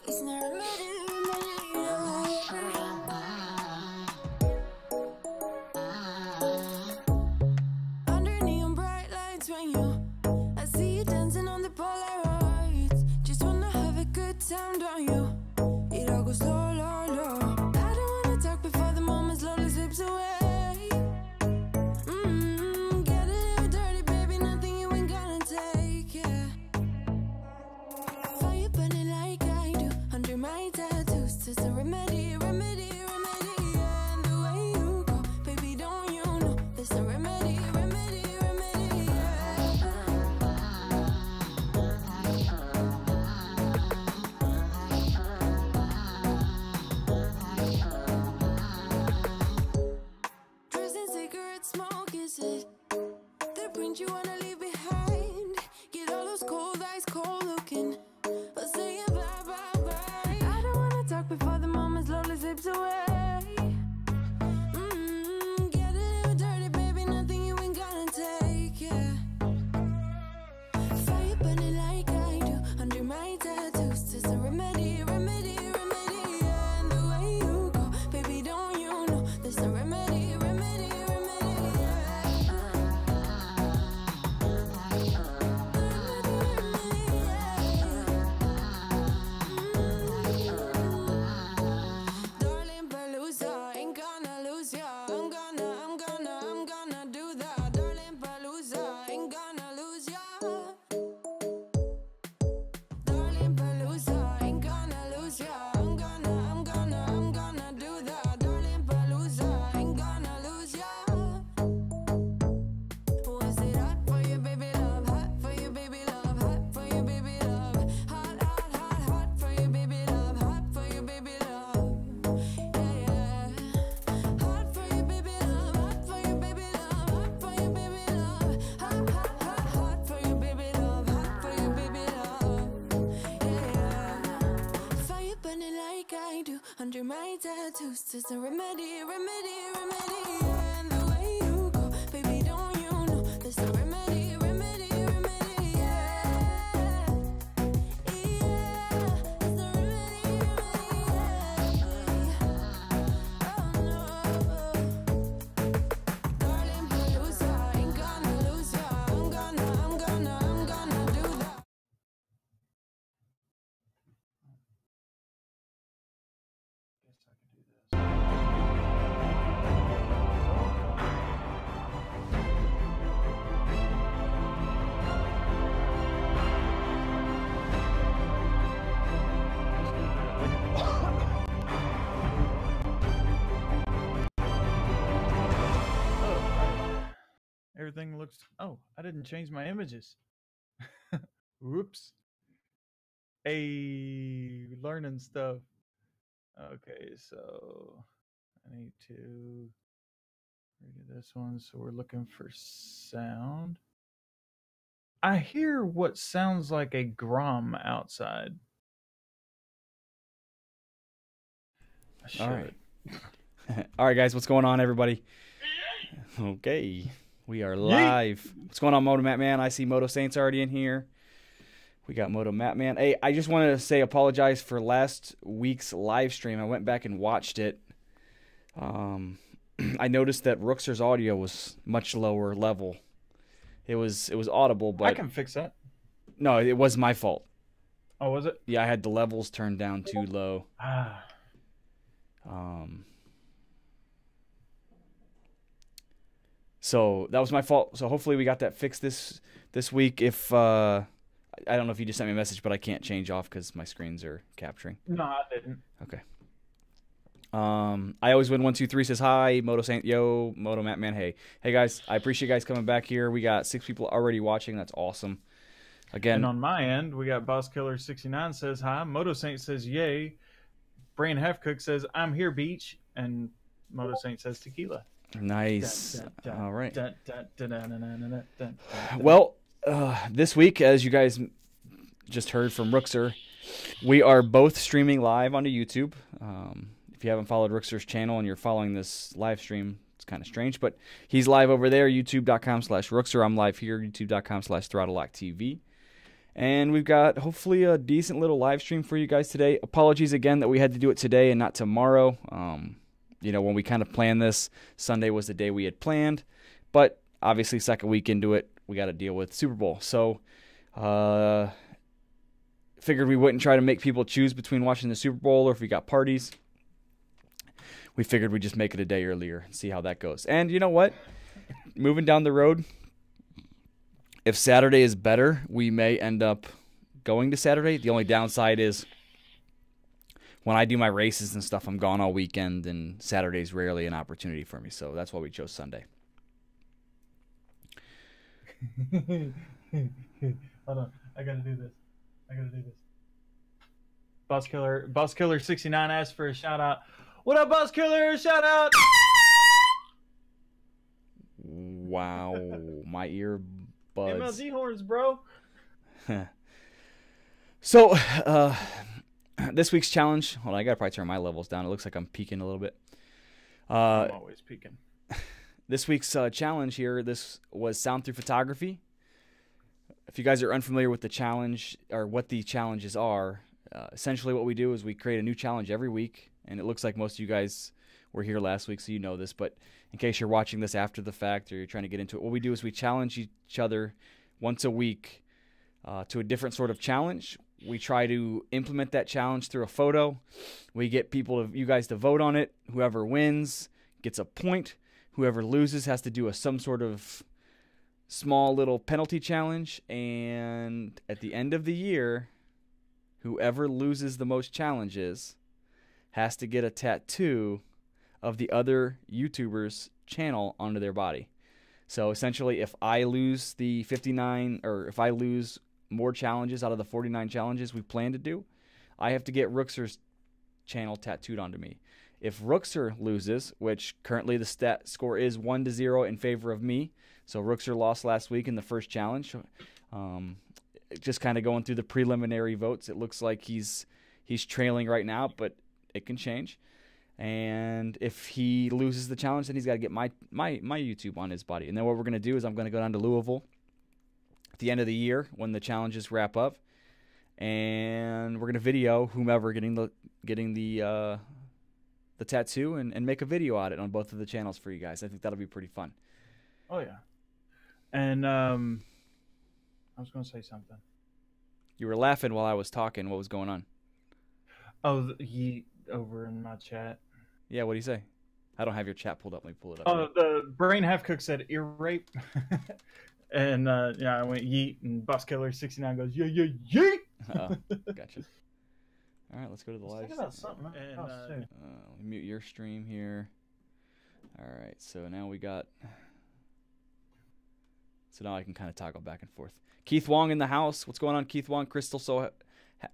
It's not a matter. Under neon bright lights when I see you dancing on the Polaroids. Just wanna have a good time, don't you? It all goes low, low, low. I don't wanna talk before the moment slowly slips away. Get a little dirty, baby, nothing you ain't gonna take, yeah. Fire burning like I do under my tattoos. Just a remedy, remedy, remedy, yeah. And the way you go, baby, don't you know? There's a remedy, remedy, remedy, yeah. Drugs and cigarette smoke, is it the print you wanna leave behind? Get all those cold eyes cold looking, but say bye, bye, bye. I don't wanna talk before the moment slowly slips away. Get a little dirty, baby, nothing you ain't gonna take, yeah. Fire burning like I do under my tattoos. Just a remedy, remedy, remedy, yeah. And the way you go, baby, don't you know? There's a remedy, remedy, remedy, yeah. Darling Palooza, ain't gonna lose ya. I'm gonna do that. Darling Palooza, ain't gonna lose ya. Darling Palooza, ain't gonna lose ya. I'm gonna do that. Darling Palooza, ain't gonna lose ya. Was it hot for you, baby love? Hot for you, baby love. Hot for you, baby love. Hot, hot, hot, hot for you, baby love. Hot for you, baby love. Yeah, yeah. Hot for you, baby love. Hot for you, baby love. Hot for you, baby love. Hot, hot, hot, hot for you, baby love. Hot for you, baby love. Yeah, yeah. Fire burning like I do under my tattoos. Just a remedy, remedy, remedy, yeah. And the way you go, baby, don't you know? There's a remedy, remedy, remedy, yeah. Yeah, there's a remedy, remedy, yeah. Oh no. Darling Palooza, ain't gonna lose ya. I'm gonna do that. Guess I could do this. Everything looks. Oh, I didn't change my images. Whoops. Hey, learning stuff. Okay, so I need to redo this one. So we're looking for sound. I hear what sounds like a grom outside. I should. All right. All right, guys, what's going on, everybody? Okay, we are live. What's going on, Moto Matt Man? I see Moto Saints already in here. We got Moto Matt Man. Hey, I just wanted to say apologize for last week's live stream. I went back and watched it. I noticed that Rookster's audio was much lower level. It was audible, but I can fix that. no, it was my fault. Oh, was it? Yeah, I had the levels turned down too low. Ah. So that was my fault. So hopefully we got that fixed this week. If I don't know if you just sent me a message, but I can't change off because my screens are capturing. No, I didn't. Okay. I always win 123 says hi. Moto Saint, yo. Moto Matt Man, hey guys. I appreciate you guys coming back here. We got 6 people already watching. That's awesome. Again, And on my end, we got Boss Killer 69 says hi. Moto Saint says yay. Brain Halfcook says I'm here, beach, and Moto Saint says tequila. nice. All right. Well, Well, this week, as you guys just heard from Rookster, we are both streaming live onto YouTube. If you haven't followed Rookster's channel and you're following this live stream, it's kind of strange, but he's live over there, youtube.com/Rookster. I'm live here, youtube.com/ThrottleLockTV. And we've got hopefully a decent little live stream for you guys today. Apologies again that we had to do it today and not tomorrow. When we kind of planned this, Sunday was the day we had planned. But obviously, second week into it, we got to deal with Super Bowl. So, figured we wouldn't try to make people choose between watching the Super Bowl or if we got parties. We figured we'd just make it a day earlier and see how that goes. And you know what? Moving down the road, if Saturday is better, we may end up going to Saturday. The only downside is when I do my races and stuff, I'm gone all weekend, and Saturday's rarely an opportunity for me. So that's why we chose Sunday. Hold on, I gotta do this. Boss Killer 69 asked for a shout out. What up, Boss Killer? Shout out. Wow, my earbuds. MLG horns, bro. So, this week's challenge. Hold on, I gotta probably turn my levels down. It looks like I'm peaking a little bit. I'm always peeking. This week's challenge here. This was sound through photography. If you guys are unfamiliar with the challenge or what the challenges are, essentially what we do is we create a new challenge every week. And it looks like most of you guys were here last week, so you know this. But in case you're watching this after the fact or you're trying to get into it, what we do is we challenge each other once a week to a different sort of challenge. We try to implement that challenge through a photo. We get you guys to vote on it. Whoever wins gets a point. Whoever loses has to do some sort of small little penalty challenge. And at the end of the year, whoever loses the most challenges has to get a tattoo of the other YouTuber's channel onto their body. So essentially, if I lose the 59, or if I lose more challenges out of the 49 challenges we plan to do, I have to get Rookser's channel tattooed onto me. If Rookser loses, which currently the stat score is 1-0 in favor of me, so Rookser lost last week in the first challenge. Just kind of going through the preliminary votes, it looks like he's trailing right now, but it can change. And if he loses the challenge, then he's got to get my YouTube on his body. And then what we're going to do is I'm going to go down to Louisville at the end of the year when the challenges wrap up, and we're going to video whomever getting the tattoo and make a video on it on both of the channels for you guys. I think that'll be pretty fun. Oh yeah. And I was going to say something. You were laughing while I was talking. What was going on? Oh, Yeet over in my chat. Yeah, what do you say? I don't have your chat pulled up. Let me pull it up. Oh, the Brain Half Cook said ear rape. And I went Yeet, and Boss Killer 69 goes, yeah, yeet. Gotcha. All right, let's go to the live. Think about something. Mute your stream here. All right, so now we got. So now I can kind of toggle back and forth. Keith Wong in the house. What's going on, Keith Wong? Crystal So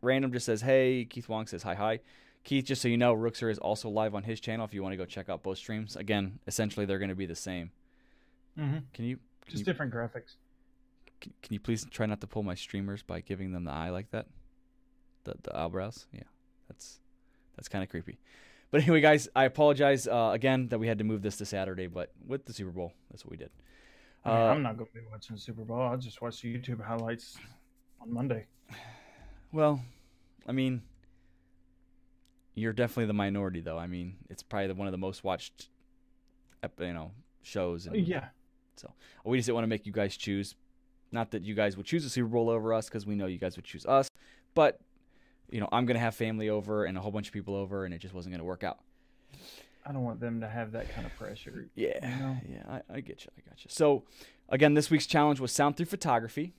Random just says, hey. Keith Wong says, hi. Keith, just so you know, Rookser is also live on his channel if you want to go check out both streams. Again, essentially, they're going to be the same. Mm-hmm. Can you different graphics. Can you please try not to pull my streamers by giving them the eye like that? The eyebrows? Yeah, that's kind of creepy. But anyway, guys, I apologize again that we had to move this to Saturday, but with the Super Bowl, that's what we did. I'm not going to be watching the Super Bowl. I'll just watch the YouTube highlights on Monday. Well, I mean, you're definitely the minority, though. I mean, it's probably one of the most watched, shows. And, yeah. So we just didn't want to make you guys choose. Not that you guys would choose the Super Bowl over us, because we know you guys would choose us. But, I'm going to have family over and a whole bunch of people over, and it just wasn't going to work out. I don't want them to have that kind of pressure. Yeah, yeah, I get you. I got you. So, again, this week's challenge was sound through photography.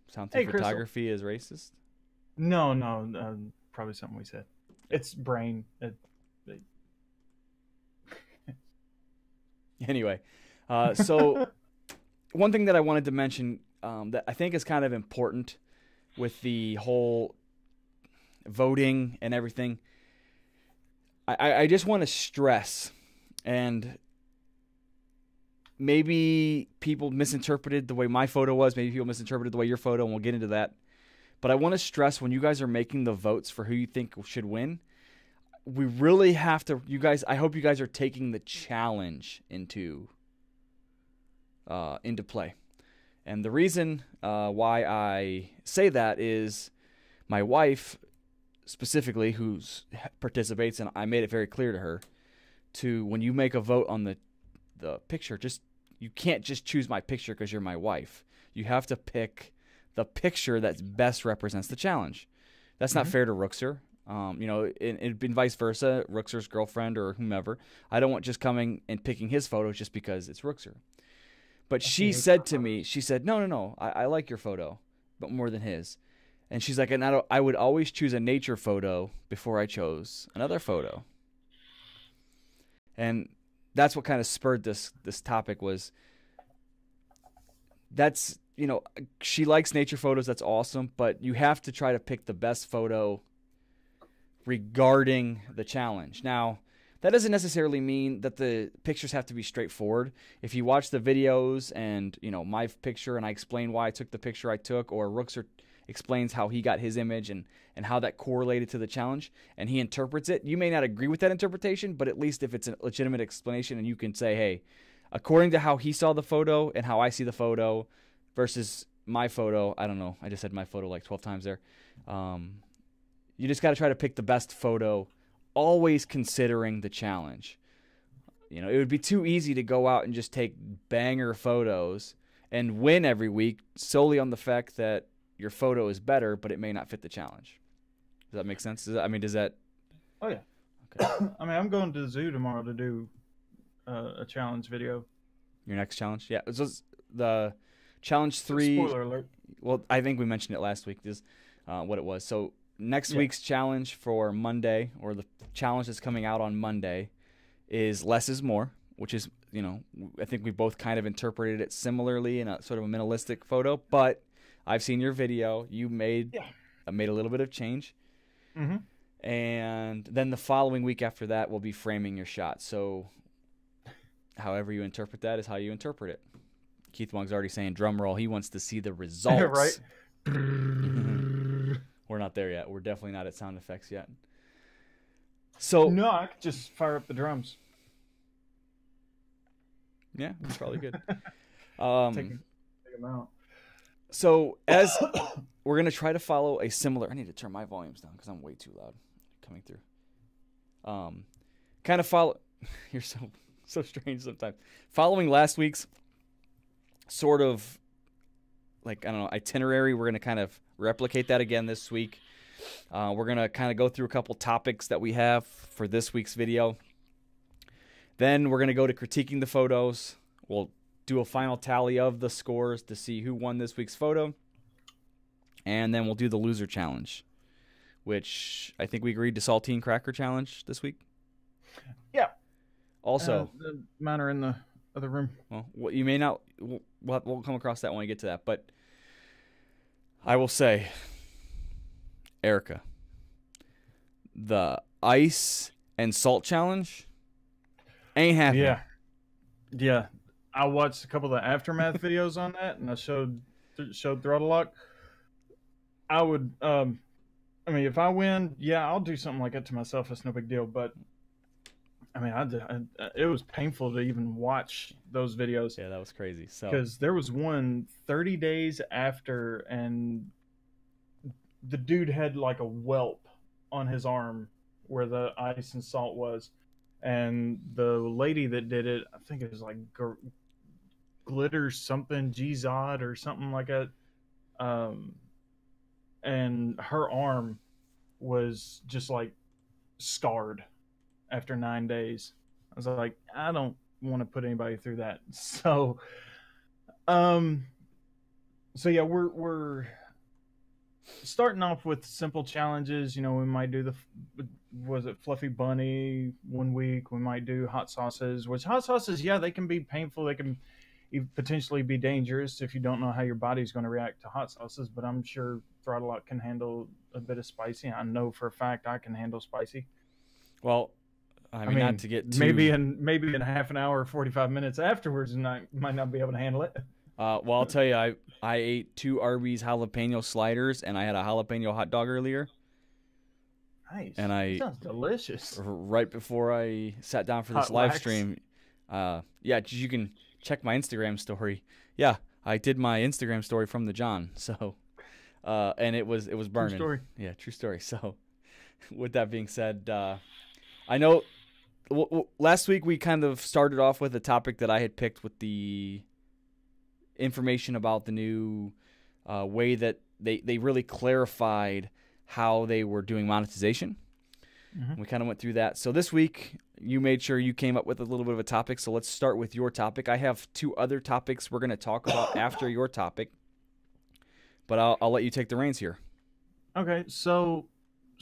Sound through photography is racist? No, probably something we said. It's brain. Anyway, so one thing that I wanted to mention that I think is kind of important with the whole voting and everything, I just want to stress, and maybe people misinterpreted the way my photo was, maybe people misinterpreted the way your photo, and we'll get into that. But I want to stress, when you guys are making the votes for who you think should win, we really have to, I hope you guys are taking the challenge into play. And the reason why I say that is my wife specifically, who participates, and I made it very clear to her, to when you make a vote on the picture, you can't just choose my picture because you're my wife. You have to pick the picture that best represents the challenge. That's not fair to Rookser. And vice versa, Rookser's girlfriend or whomever. I don't want just coming and picking his photo just because it's Rookser. But she said to me, no, I like your photo, but more than his. And she's like, and I would always choose a nature photo before I chose another photo. And that's what kind of spurred this topic was, that's, she likes nature photos. That's awesome. But you have to try to pick the best photo regarding the challenge. Now, that doesn't necessarily mean that the pictures have to be straightforward. If you watch the videos and, my picture and I explain why I took the picture I took, or Rookser explains how he got his image and how that correlated to the challenge, and he interprets it, you may not agree with that interpretation, but at least if it's a legitimate explanation and you can say, hey, according to how he saw the photo and how I see the photo versus my photo, I don't know, I just said my photo like 12 times there. You just got to try to pick the best photo, always considering the challenge. It would be too easy to go out and just take banger photos and win every week solely on the fact that your photo is better, but it may not fit the challenge. Does that make sense? Does that? Oh, yeah. Okay. I'm going to the zoo tomorrow to do a challenge video. Your next challenge? Yeah. So the challenge 3. Spoiler alert. Well, I think we mentioned it last week. Is what it was. So next week's challenge for Monday, or the challenge that's coming out on Monday, is less is more, which is, I think we both kind of interpreted it similarly in a sort of a minimalistic photo, but I've seen your video. You made a little bit of change. Mm-hmm. And then the following week after that will be framing your shot. So however you interpret that is how you interpret it. Keith Wong's already saying drum roll. He wants to see the results. Right. We're not there yet. We're definitely not at sound effects yet. So no, I could just fire up the drums. Yeah, that's probably good. Take them out. So as we're going to try to follow a similar... I need to turn my volumes down because I'm way too loud coming through. Kind of follow... You're so strange sometimes. Following last week's sort of, itinerary, we're going to kind of replicate that again this week. We're going to kind of go through a couple topics that we have for this week's video. Then we're going to go to critiquing the photos. We'll do a final tally of the scores to see who won this week's photo. And then we'll do the loser challenge, which I think we agreed to saltine cracker challenge this week. Yeah. Also, mine are in the other room. Well, you may not. We'll come across that when we get to that. But I will say, Erica, the ice and salt challenge ain't happening. Yeah. I watched a couple of the aftermath videos on that, and I showed Throttle Lock. I would, if I win, I'll do something like that to myself. It's no big deal. But it was painful to even watch those videos. Yeah, that was crazy. So because there was one 30 days after, and the dude had like a whelp on his arm where the ice and salt was, and the lady that did it, I think it was like Glitter something, G-Zod or something like that, and her arm was just like scarred after 9 days. I was like, I don't want to put anybody through that. So yeah, we're starting off with simple challenges. We might do Fluffy Bunny one week. We might do hot sauces, which hot sauces, they can be painful. They can potentially be dangerous if you don't know how your body's going to react to hot sauces, but I'm sure Throttle Lock can handle a bit of spicy. I know for a fact I can handle spicy. Well, I mean not to get too... maybe in half an hour or 45 minutes afterwards, and I might not be able to handle it. Well, I'll tell you, I ate 2 Arby's jalapeno sliders, and I had a jalapeno hot dog earlier. Nice. And that sounds delicious. Right before I sat down for this live stream, you can check my Instagram story. Yeah, I did my Instagram story from the John. So, and it was burning. True story. Yeah, true story. So, with that being said, I know last week we kind of started off with a topic that I had picked with the information about the new way that they really clarified how they were doing monetization. Mm-hmm. We kind of went through that. So this week, you made sure you came up with a little bit of a topic. So let's start with your topic. I have 2 other topics we're going to talk about after your topic, but I'll let you take the reins here. Okay, so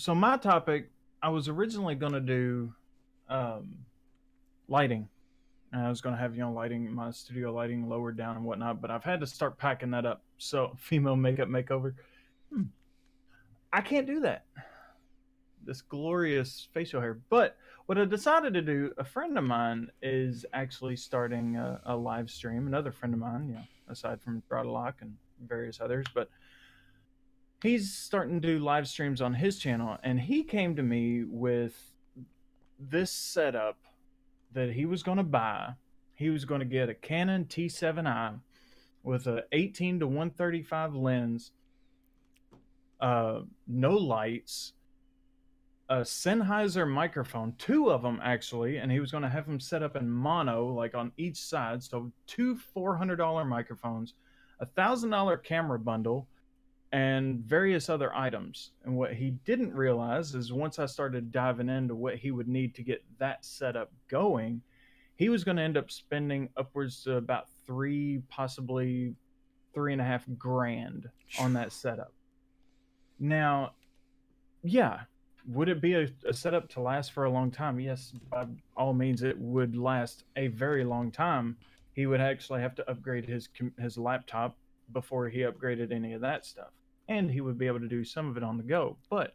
my topic, I was originally going to do lighting. And I was going to have, lighting, my studio lighting lowered down and whatnot, but I've had to start packing that up. So, female makeup makeover. I can't do that. This glorious facial hair. But what I decided to do, a friend of mine is actually starting a live stream. Another friend of mine, aside from ThRoPhoto and various others, but he's starting to do live streams on his channel. And he came to me with this setup that he was going to buy. He was going to get a Canon T7i with a 18 to 135 lens, no lights, a Sennheiser microphone, 2 of them actually, and he was going to have them set up in mono, like on each side. So 2 $400 microphones, a $1,000 camera bundle, and various other items. And what he didn't realize is once I started diving into what he would need to get that setup going, he was going to end up spending upwards to about possibly $3.5 grand on that setup. Now, would it be a setup to last for a long time? Yes, by all means, it would last a very long time. He would actually have to upgrade his laptop before he upgraded any of that stuff. And he would be able to do some of it on the go. But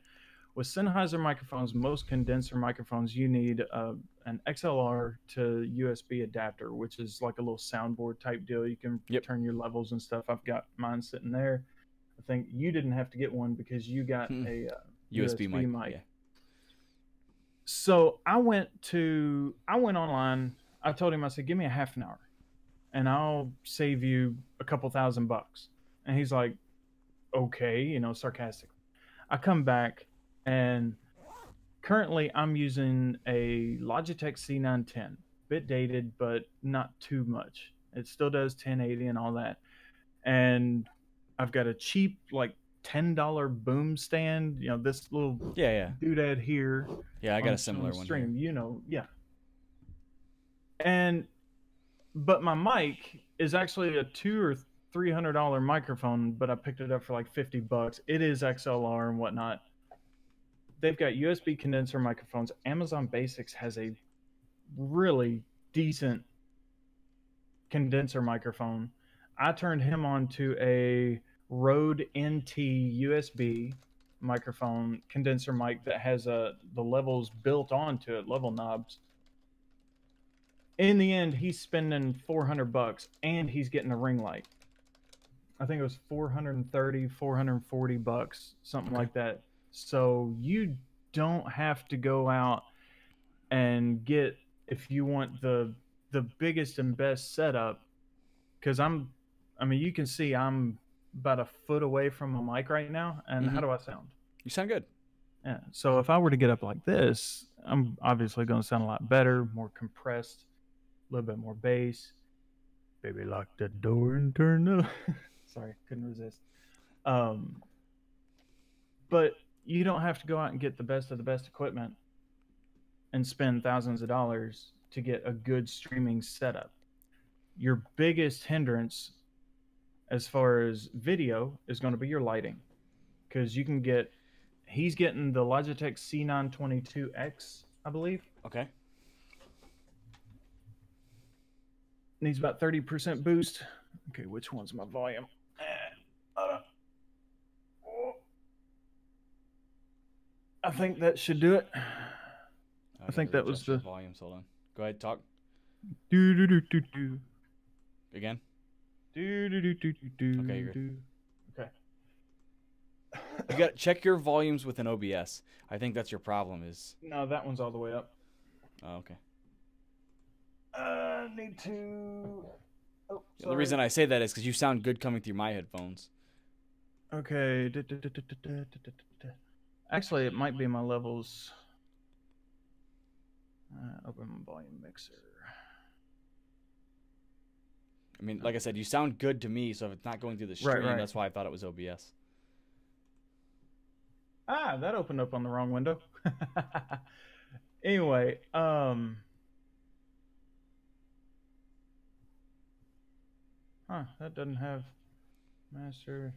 with Sennheiser microphones, most condenser microphones, you need an XLR to USB adapter, which is like a little soundboard type deal. You can turn your levels and stuff. I've got mine sitting there. I think you didn't have to get one because you got a USB mic. Yeah. So I went online. I told him, I said, give me a half an hour and I'll save you a couple $1,000. And he's like, okay, sarcastic. I come back and currently I'm using a Logitech C910, bit dated, but not too much. It still does 1080 and all that. And I've got a cheap, like $10 boom stand, this little doodad here. Yeah, I got a similar one stream, but my mic is actually a $200 or $300 microphone, but I picked it up for like $50. It is XLR and whatnot. They've got USB condenser microphones. Amazon Basics has a really decent condenser microphone. I turned him on to a Rode NT USB microphone condenser mic that has the levels built onto it, level knobs. In the end, he's spending $400 and he's getting a ring light. I think it was $430, $440, something like that. So you don't have to go out and get, if you want the biggest and best setup, because you can see I'm about a foot away from a mic right now, and how do I sound? You sound good. Yeah. So if I were to get up like this, I'm obviously going to sound a lot better, more compressed, a little bit more bass. Baby, lock the door and turn it. Sorry, couldn't resist. But you don't have to go out and get the best of the best equipment and spend thousands of dollars to get a good streaming setup. Your biggest hindrance as far as video is going to be your lighting, because he's getting the Logitech C922X, I believe. Okay. Needs about 30% boost. Okay, which one's my volume? I think that should do it. I think that was the volumes. Hold on. Go ahead, talk. Do do do do do. Again. Do do do do do. Okay, you're good. Okay. You got to check your volumes with an OBS. I think that's your problem. No, that one's all the way up. Oh, okay. Need to. Oh, The reason I say that is because you sound good coming through my headphones. Okay. Actually, it might be my levels. Open my volume mixer. I mean, like I said, you sound good to me, so if it's not going through the stream, Right. that's why I thought it was OBS. Ah, that opened up on the wrong window. Anyway, that doesn't have master.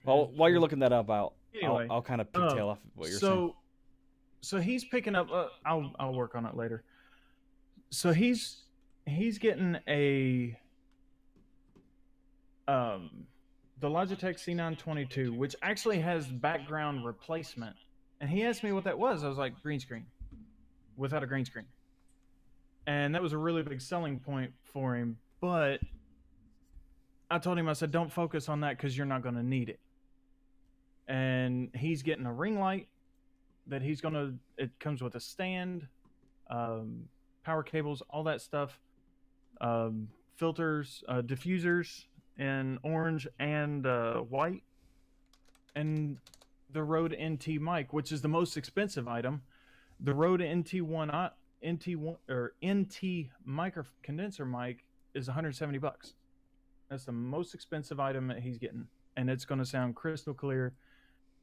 Well, while you're looking that up, Anyway, I'll kind of pigtail off of what you're saying. So he's picking up. I'll work on it later. So he's getting a the Logitech C922, which actually has background replacement. And he asked me what that was. I was like, green screen, without a green screen. And that was a really big selling point for him. But I told him, I said, don't focus on that because you're not going to need it. And he's getting a ring light that it comes with a stand, power cables, all that stuff, filters, diffusers in orange and white, and the Rode NT mic, which is the most expensive item. The Rode NT1 micro condenser mic is $170. That's the most expensive item that he's getting, and it's going to sound crystal clear.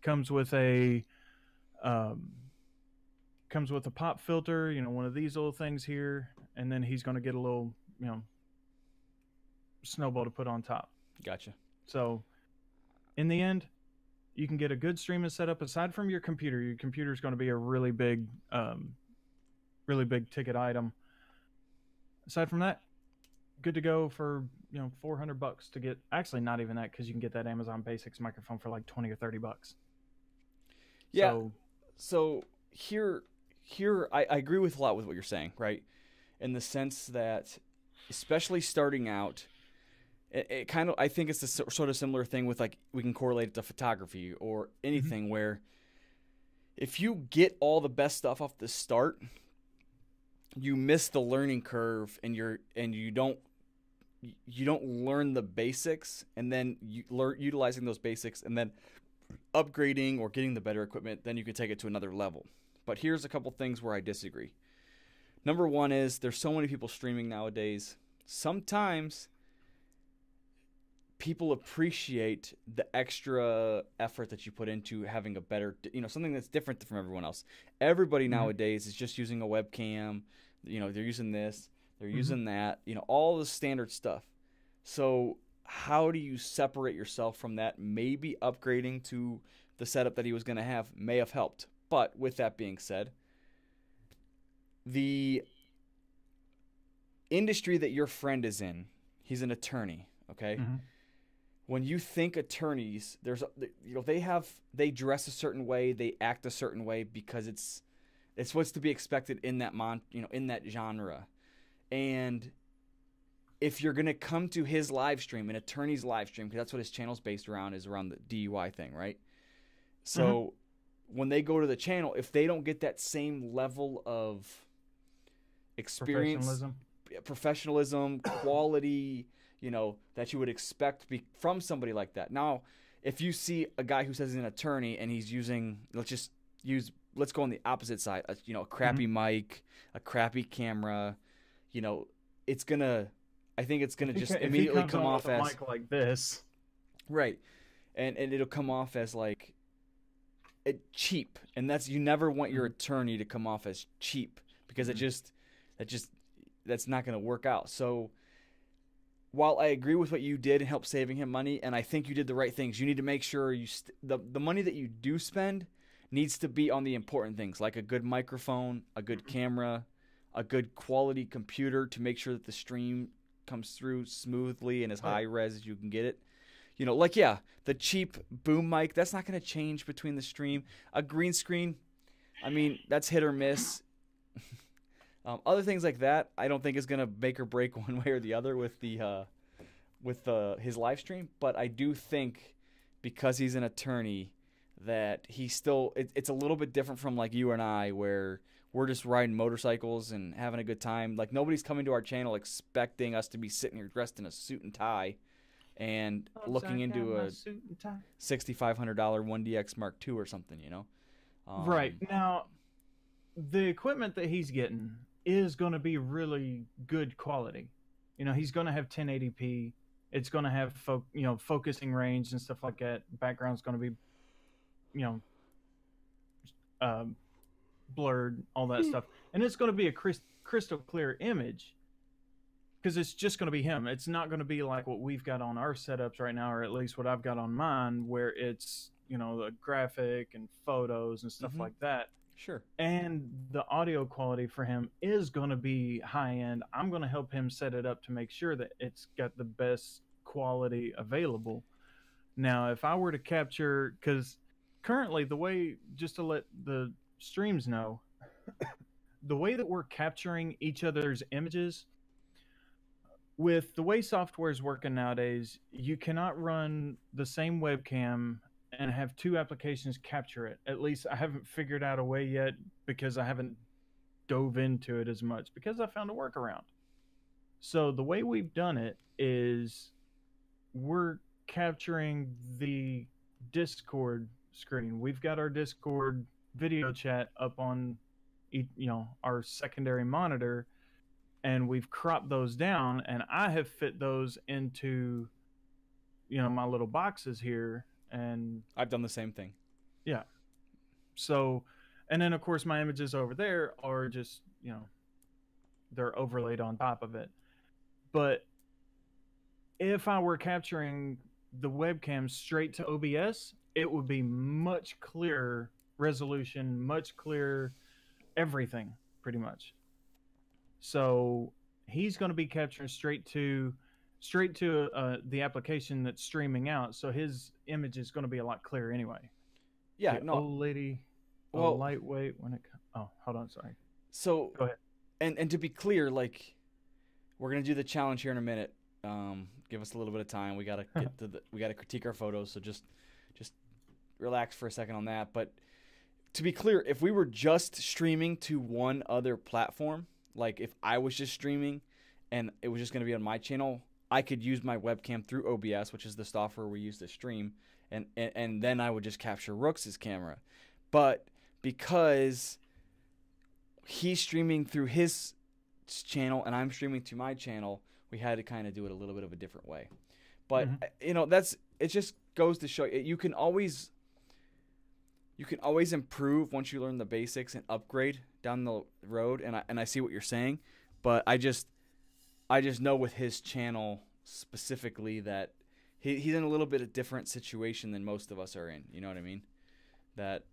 Comes with a pop filter, one of these little things here, and then he's going to get a little, snowball to put on top. Gotcha. So, in the end, you can get a good streaming setup aside from your computer. Your computer is going to be a really big ticket item. Aside from that, good to go for $400 to get. Actually, not even that, because you can get that Amazon Basics microphone for like $20 or $30. Yeah. So here I agree with a lot with what you're saying, right? In the sense that, especially starting out, it kind of, I think it's a sort of similar thing with, like, we can correlate it to photography or anything, where if you get all the best stuff off the start, you miss the learning curve, and you don't learn the basics, and then you learn utilizing those basics, and then upgrading or getting the better equipment, then you can take it to another level. But here's a couple things where I disagree. Number one is, there's so many people streaming nowadays. Sometimes people appreciate the extra effort that you put into having a better, something that's different from everyone else. Everybody nowadays is just using a webcam. They're using this, they're using that, all the standard stuff. So how do you separate yourself from that? Maybe upgrading to the setup that he was going to have may have helped. But with that being said, the industry that your friend is in, he's an attorney, okay? When you think attorneys, they dress a certain way, they act a certain way, because it's what's to be expected in that in that genre. And if you're going to come to his live stream, an attorney's live stream, because that's what his channel's based around, is around the DUI thing, right? So when they go to the channel, if they don't get that same level of experience, professionalism, quality, that you would expect from somebody like that. Now, if you see a guy who says he's an attorney and he's using, let's go on the opposite side, a crappy mic, a crappy camera, I think it's gonna just immediately come off as a mic like this, right? And it'll come off as like cheap, and you never want your attorney to come off as cheap, because that's not gonna work out. So while I agree with what you did and help saving him money, and I think you did the right things, you need to make sure the money that you do spend needs to be on the important things, like a good microphone, a good camera, a good quality computer to make sure that the stream comes through smoothly and as high res as you can get it. The cheap boom mic, that's not going to change between the stream. A green screen, I mean, that's hit or miss. Other things like that, I don't think is going to make or break one way or the other with his live stream. But I do think, because he's an attorney, that he still, it's a little bit different from like you and I, where we're just riding motorcycles and having a good time. Like, nobody's coming to our channel expecting us to be sitting here dressed in a suit and tie and looking into a $6,500 1DX Mark II or something, you know? Right. Now, the equipment that he's getting is going to be really good quality. You know, he's going to have 1080p. It's going to have focusing range and stuff like that. Background's going to be, blurred, all that stuff, and it's going to be a crystal clear image because it's just going to be him. It's not going to be like what we've got on our setups right now, or at least what I've got on mine, where it's the graphic and photos and stuff like that. Sure. And the audio quality for him is going to be high end. I'm going to help him set it up to make sure that it's got the best quality available. Now, if I were to capture, because currently the way, just to let the streams know, the way that we're capturing each other's images, with the way software is working nowadays, you cannot run the same webcam and have two applications capture it. At least I haven't figured out a way yet, because I haven't dove into it as much, because I found a workaround. So the way we've done it is we're capturing the Discord screen. We've got our Discord video chat up on our secondary monitor, and we've cropped those down, and I have fit those into my little boxes here. And I've done the same thing. Yeah. So, and then of course my images over there are just, they're overlaid on top of it. But if I were capturing the webcam straight to OBS, it would be much clearer resolution, much clearer everything, pretty much. So he's going to be capturing straight to the application that's streaming out, so his image is going to be a lot clearer anyway. Yeah, the no. old lady, Well, lightweight when it. Oh, hold on, sorry. So go ahead. And to be clear, like, we're gonna do the challenge here in a minute. Give us a little bit of time. We gotta get to we gotta critique our photos. So just relax for a second on that. But to be clear, if we were just streaming to one other platform, like if I was just streaming and it was just gonna be on my channel, I could use my webcam through OBS, which is the software we use to stream, and then I would just capture Rooks' camera. But because he's streaming through his channel and I'm streaming to my channel, we had to kind of do it a little bit of a different way. But it just goes to show you can always improve once you learn the basics and upgrade down the road. And I see what you're saying, but I just know with his channel specifically that he's in a little bit of different situation than most of us are in. You know what I mean? That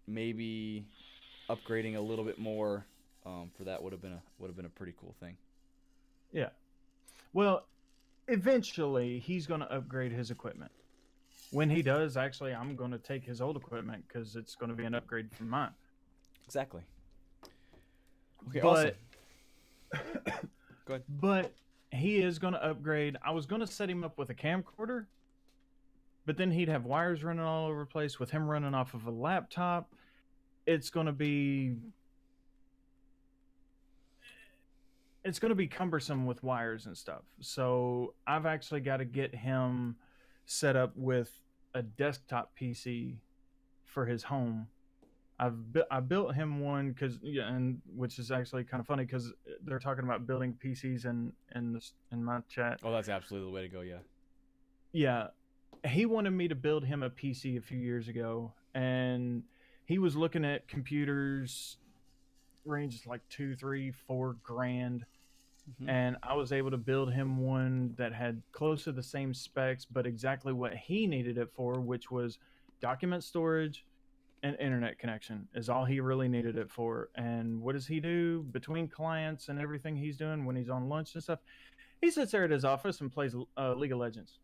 maybe upgrading a little bit more for that would have been a pretty cool thing. Yeah. Well, eventually he's going to upgrade his equipment. When he does, actually, I'm going to take his old equipment because it's going to be an upgrade from mine. Exactly. Okay, but, awesome. Go ahead. But he is going to upgrade. I was going to set him up with a camcorder, but then he'd have wires running all over the place with him running off of a laptop. It's going to be cumbersome with wires and stuff. So I've actually got to get him set up with a desktop PC for his home. I built him one which is actually kind of funny because they're talking about building PCs in my chat. Oh, that's absolutely the way to go. Yeah. Yeah, he wanted me to build him a PC a few years ago, and he was looking at computers ranges like $2, $3, $4 grand. Mm-hmm. And I was able to build him one that had close to the same specs, but exactly what he needed it for, which was document storage and internet connection is all he really needed it for. And what does he do between clients and everything he's doing when he's on lunch and stuff? He sits there at his office and plays League of Legends.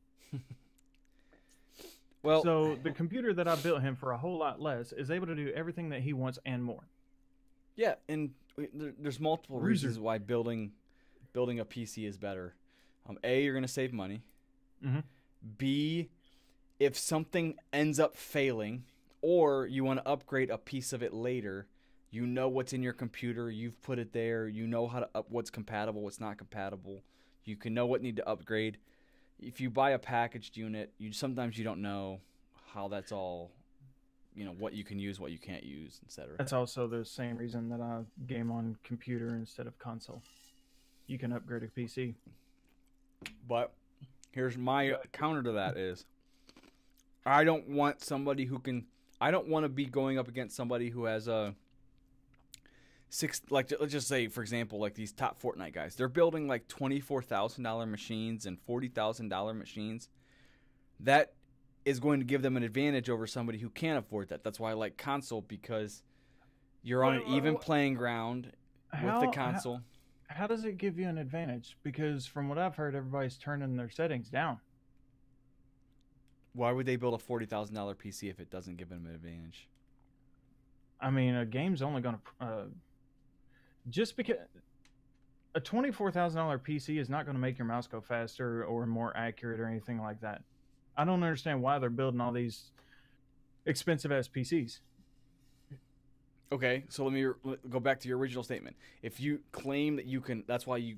Well, so the computer that I built him for a whole lot less is able to do everything that he wants and more. Yeah, and there's multiple reasons why building a PC is better. A, you're going to save money. Mm-hmm. B, if something ends up failing or you want to upgrade a piece of it later, You know what's in your computer. You've put it there. You know how to what's compatible, what's not compatible. You can know what need to upgrade. If you buy a packaged unit, sometimes you don't know how that's all, what you can use, what you can't use, etc. That's also the same reason that I game on computer instead of console. You can upgrade a PC. But here's my counter to that is I don't want to be going up against somebody who has a let's just say, for example, like these top Fortnite guys. They're building like $24,000 machines and $40,000 machines. That is going to give them an advantage over somebody who can't afford that. That's why I like console, because you're on an even playing ground with the console. How does it give you an advantage? Because from what I've heard, everybody's turning their settings down. Why would they build a $40,000 PC if it doesn't give them an advantage? I mean, a game's only going to... just because... A $24,000 PC is not going to make your mouse go faster or more accurate or anything like that. I don't understand why they're building all these expensive-ass PCs. Okay, so let me go back to your original statement. If you claim that you can... That's why you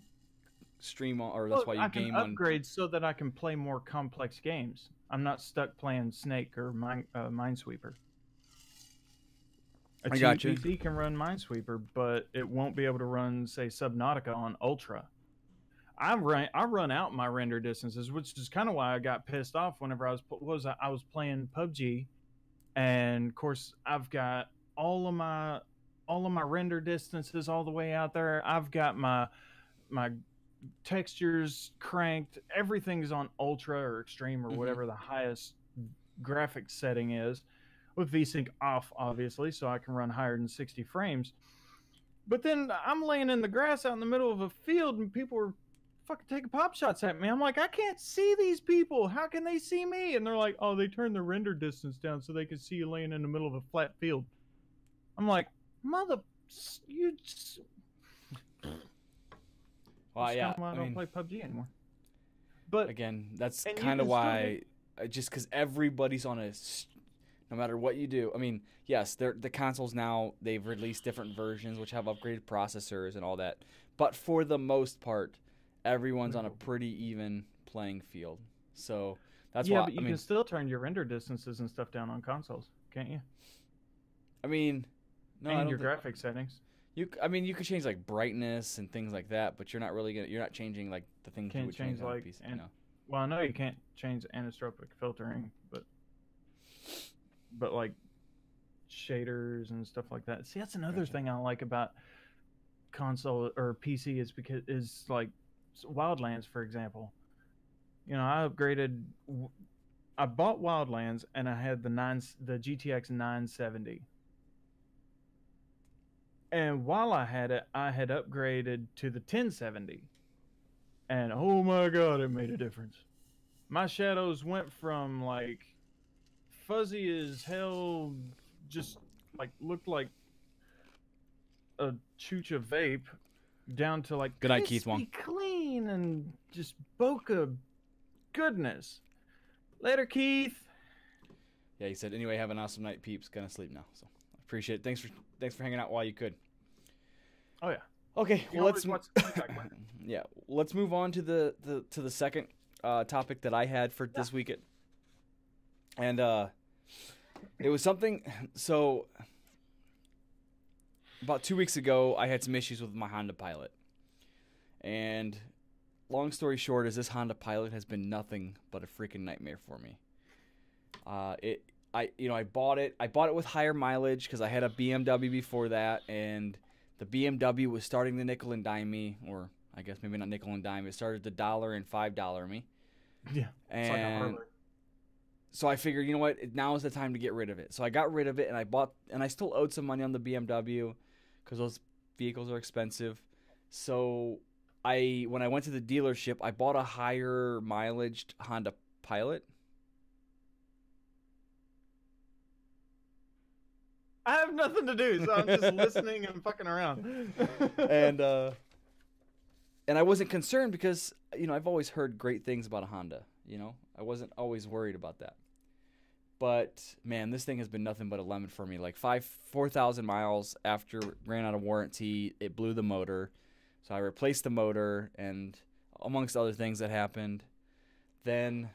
stream on... Or that's why you game on... I can upgrade so that I can play more complex games. I'm not stuck playing Snake or Minesweeper. A PC can run Minesweeper, but it won't be able to run, say, Subnautica on Ultra. I run out my render distances, which is kind of why I got pissed off whenever I was playing PUBG, and of course I've got all of my render distances all the way out there. I've got my textures cranked. Everything's on Ultra or Extreme or whatever the highest graphics setting is, with VSync off, obviously, so I can run higher than 60 frames. But then I'm laying in the grass out in the middle of a field, and people are fucking taking pop shots at me. I'm like, I can't see these people. How can they see me? And they're like, oh, they turned the render distance down so they can see you laying in the middle of a flat field. I'm like, you just... Well, yeah, I don't play PUBG anymore. But again, that's kind of why, just because everybody's on no matter what you do. I mean, yes, the consoles now, they've released different versions which have upgraded processors and all that. But for the most part, everyone's on a pretty even playing field. So that's why. Yeah, but you can still turn your render distances and stuff down on consoles, can't you? I mean, no, and your graphics settings. You could change like brightness and things like that, but you're not changing like the things you would change on a PC. Well, I know you can't change anisotropic filtering, but like shaders and stuff like that. See, that's another thing I like about console or PC is like Wildlands, for example. I bought Wildlands and I had the GTX 970. And while I had it, I had upgraded to the 1070. And oh my god, it made a difference. My shadows went from like fuzzy as hell, just like looked like a chooch of vape, down to like good night, Keith Wong. Clean and just bokeh goodness. Later, Keith. Yeah, he said, anyway, have an awesome night, peeps. Gonna sleep now. So I appreciate it. Thanks for hanging out while you could. Oh yeah. Okay, well, let's move on to the second topic that I had for this weekend. And it was something. So about 2 weeks ago, I had some issues with my Honda Pilot. And long story short is this Honda Pilot has been nothing but a freaking nightmare for me. I bought it. I bought it with higher mileage because I had a BMW before that, and the BMW was starting to nickel and dime me, or I guess maybe not nickel and dime. It started to $1 and $5 me. Yeah, it's like a Harley. So I figured, you know what? Now is the time to get rid of it. So I got rid of it, and I still owed some money on the BMW because those vehicles are expensive. So when I went to the dealership, I bought a higher mileage Honda Pilot. I have nothing to do, so I'm just listening and fucking around. And I wasn't concerned because, I've always heard great things about a Honda. I wasn't always worried about that. But man, this thing has been nothing but a lemon for me. Like 4,000 miles after it ran out of warranty, it blew the motor. So I replaced the motor, and amongst other things that happened, then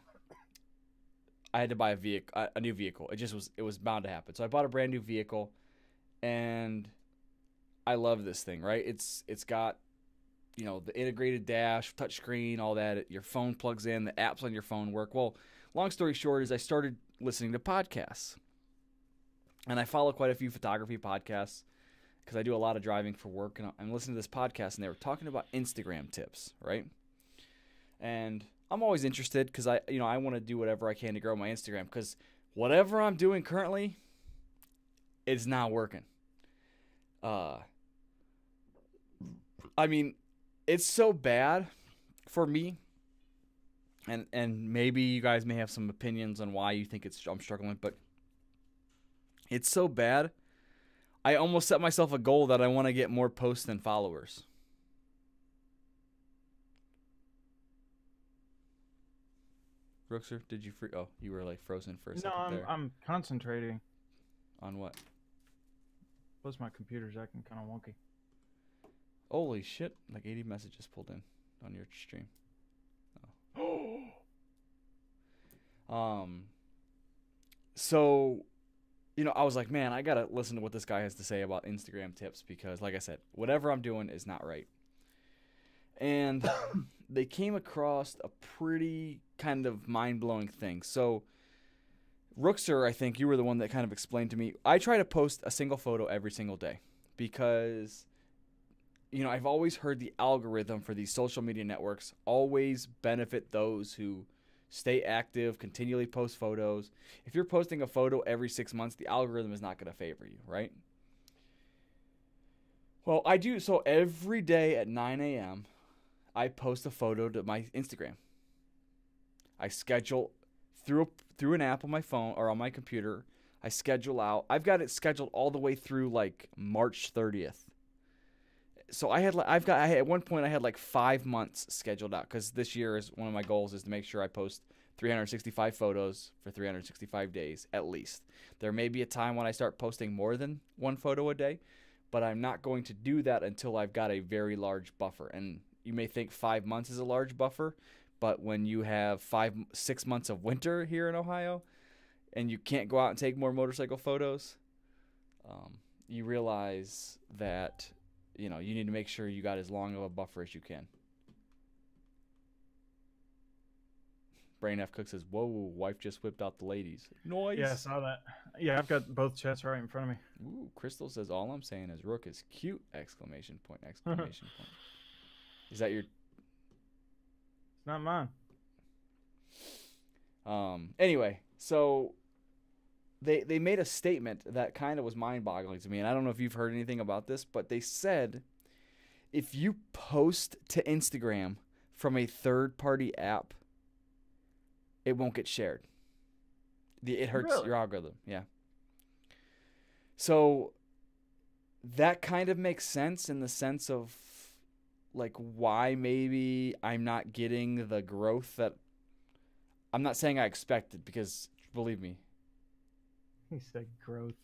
I had to buy a new vehicle. It was bound to happen. So I bought a brand new vehicle, and I love this thing, right? It's got, you know, the integrated dash, touchscreen, all that. Your phone plugs in, the apps on your phone work. Well, long story short is I started listening to podcasts. And I follow quite a few photography podcasts because I do a lot of driving for work. And I'm listening to this podcast, and they were talking about Instagram tips, right? And I'm always interested because I want to do whatever I can to grow my Instagram, because whatever I'm doing currently is not working. I mean, it's so bad for me, and maybe you guys may have some opinions on why you think I'm struggling, but it's so bad. I almost set myself a goal that I want to get more posts than followers. Rookser, did you Oh, you were like frozen for a second there. No, I'm concentrating. On what? Plus my computer's acting kind of wonky. Holy shit, like 80 messages pulled in on your stream. Oh. So, you know, I was like, man, I got to listen to what this guy has to say about Instagram tips, because like I said, whatever I'm doing is not right. And they came across a pretty kind of mind-blowing thing. So, Rookser, I think you were the one that kind of explained to me. I try to post a single photo every single day because, you know, I've always heard the algorithm for these social media networks always benefit those who stay active, continually post photos. If you're posting a photo every 6 months, the algorithm is not going to favor you, right? Well, I do. So every day at 9 a.m., I post a photo to my Instagram. I schedule through an app on my phone or on my computer. I schedule out. I've got it scheduled all the way through like March 30th. So at one point I had like 5 months scheduled out, because this year is one of my goals is to make sure I post 365 photos for 365 days at least. There may be a time when I start posting more than one photo a day, but I'm not going to do that until I've got a very large buffer. And you may think 5 months is a large buffer, but when you have 6 months of winter here in Ohio and you can't go out and take more motorcycle photos, you realize that, you know, you need to make sure you got as long of a buffer as you can. Brain F Cook says, whoa, wife just whipped out the ladies. Noise. Yeah, I saw that. Yeah, I've got both chats right in front of me. Ooh, Crystal says, all I'm saying is Rook is cute! Exclamation point, exclamation point. Is that your... It's not mine. Anyway, so they made a statement that kind of was mind-boggling to me, and I don't know if you've heard anything about this, but they said if you post to Instagram from a third-party app, it won't get shared. It hurts your algorithm, yeah. So that kind of makes sense in the sense of like why maybe I'm not getting the growth that I'm not saying I expected, because believe me, He said growth.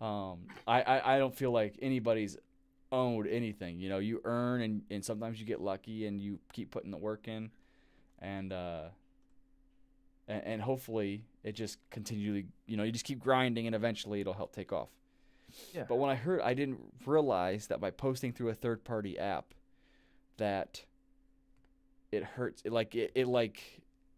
I don't feel like anybody's owed anything. You know, you earn and sometimes you get lucky and you keep putting the work in, and hopefully it just continually, you know, you just keep grinding and eventually it'll help take off. Yeah. But when I didn't realize that by posting through a third-party app that it hurts.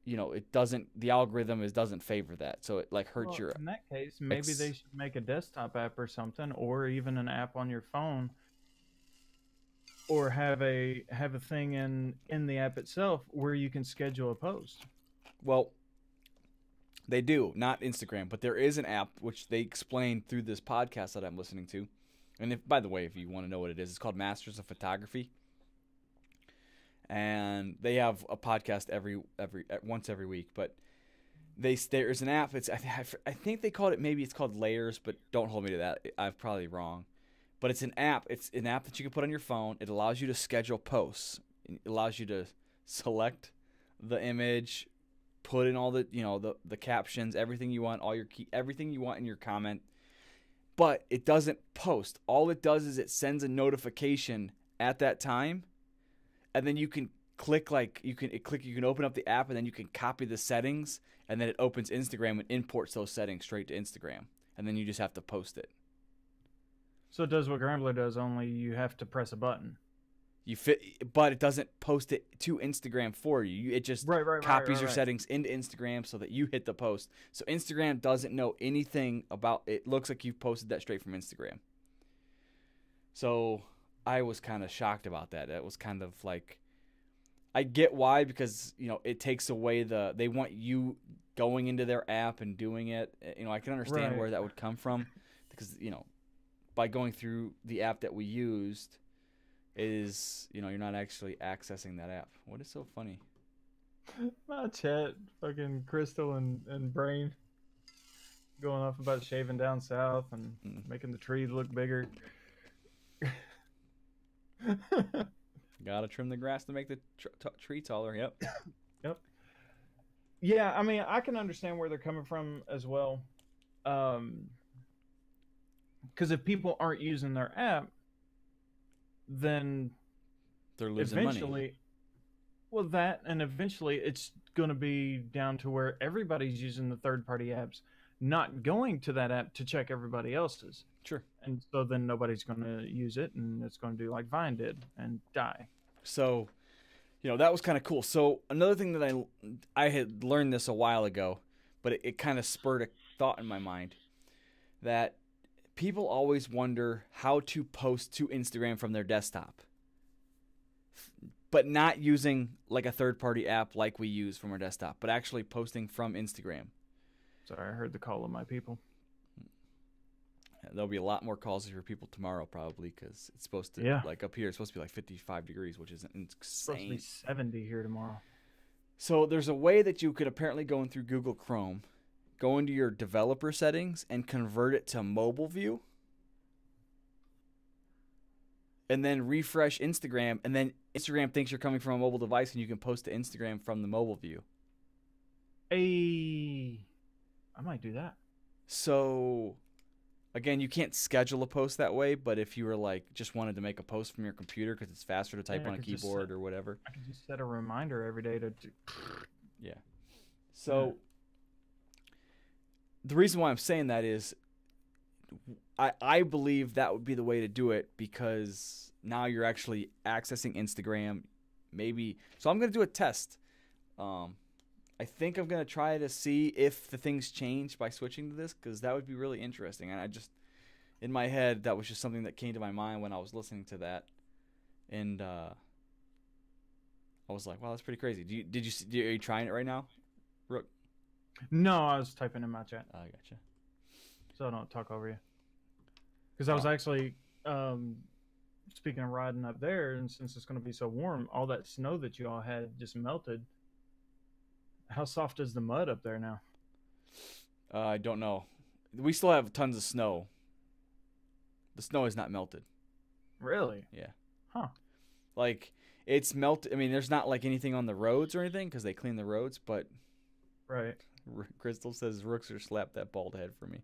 You know, it doesn't, the algorithm doesn't favor that. So it like hurts your... In that case, maybe they should make a desktop app or something, or even an app on your phone, or have a thing in the app itself where you can schedule a post. Well, they do, not Instagram, but there is an app which they explained through this podcast that I'm listening to. And by the way, if you want to know what it is, it's called Masters of Photography. And they have a podcast once every week, but there's an app. I think they called it, maybe it's called Layers, but don't hold me to that. I'm probably wrong. But it's an app. It's an app that you can put on your phone. It allows you to schedule posts. It allows you to select the image put in all the, you know, the captions, everything you want, all your everything you want in your comment. But it doesn't post. All it does is it sends a notification at that time, and then you can click you can open up the app, and then you can copy the settings, and then it opens Instagram and imports those settings straight to Instagram, and then you just have to post it. So it does what Grambler does, only you have to press a button. But it doesn't post it to Instagram for you. It just copies your settings into Instagram so that you hit the post. So Instagram doesn't know anything about it. Looks like you've posted that straight from Instagram. So I was kind of shocked about that. That was kind of like, I get why, because, you know, it takes away they want you going into their app and doing it. You know, I can understand where that would come from, because, you know, by going through the app that we used, is, you know, you're not actually accessing that app. What is so funny? My chat, fucking Crystal and Brain going off about shaving down south and making the trees look bigger. Gotta trim the grass to make the tree taller. Yep. Yep. Yeah, I mean, I can understand where they're coming from as well. Because if people aren't using their app, then they're losing eventually, money. Well, that, and eventually it's going to be down to where everybody's using the third-party apps, not going to that app to check everybody else's. Sure. And so then nobody's going to use it, and it's going to do like Vine did and die. So, you know, that was kind of cool. So another thing that I had learned this a while ago, but it kind of spurred a thought in my mind, that people always wonder how to post to Instagram from their desktop, but not using like a third-party app like we use from our desktop, but actually posting from Instagram. Sorry, I heard the call of my people. There'll be a lot more calls for people tomorrow, probably, because it's supposed to, like up here, it's supposed to be like 55 degrees, which is insane. It's supposed to be 70 here tomorrow. So there's a way that you could apparently go in through Google Chrome, go into your developer settings and convert it to mobile view, and then refresh Instagram, and then Instagram thinks you're coming from a mobile device, and you can post to Instagram from the mobile view. I might do that. So, again, you can't schedule a post that way, but if you were like just wanted to make a post from your computer because it's faster to type on a keyboard or whatever. I can just set a reminder every day to Yeah. So, the reason why I'm saying that is I believe that would be the way to do it, because now you're actually accessing Instagram. Maybe. So I'm going to do a test. I think I'm going to try to see if the things change by switching to this, because that would be really interesting. And I just, in my head, that was just something that came to my mind when I was listening to that. And I was like, wow, that's pretty crazy. Are you trying it right now, Rook? No, I was typing in my chat. I gotcha. So I don't talk over you. Because I was actually, speaking of riding up there, and since it's going to be so warm, all that snow that you all had just melted. How soft is the mud up there now? I don't know. We still have tons of snow. The snow is not melted. Really? Yeah. Huh. Like, it's melted. I mean, there's not like anything on the roads or anything because they clean the roads, but... Right. Crystal says, Rookser slapped that bald head for me.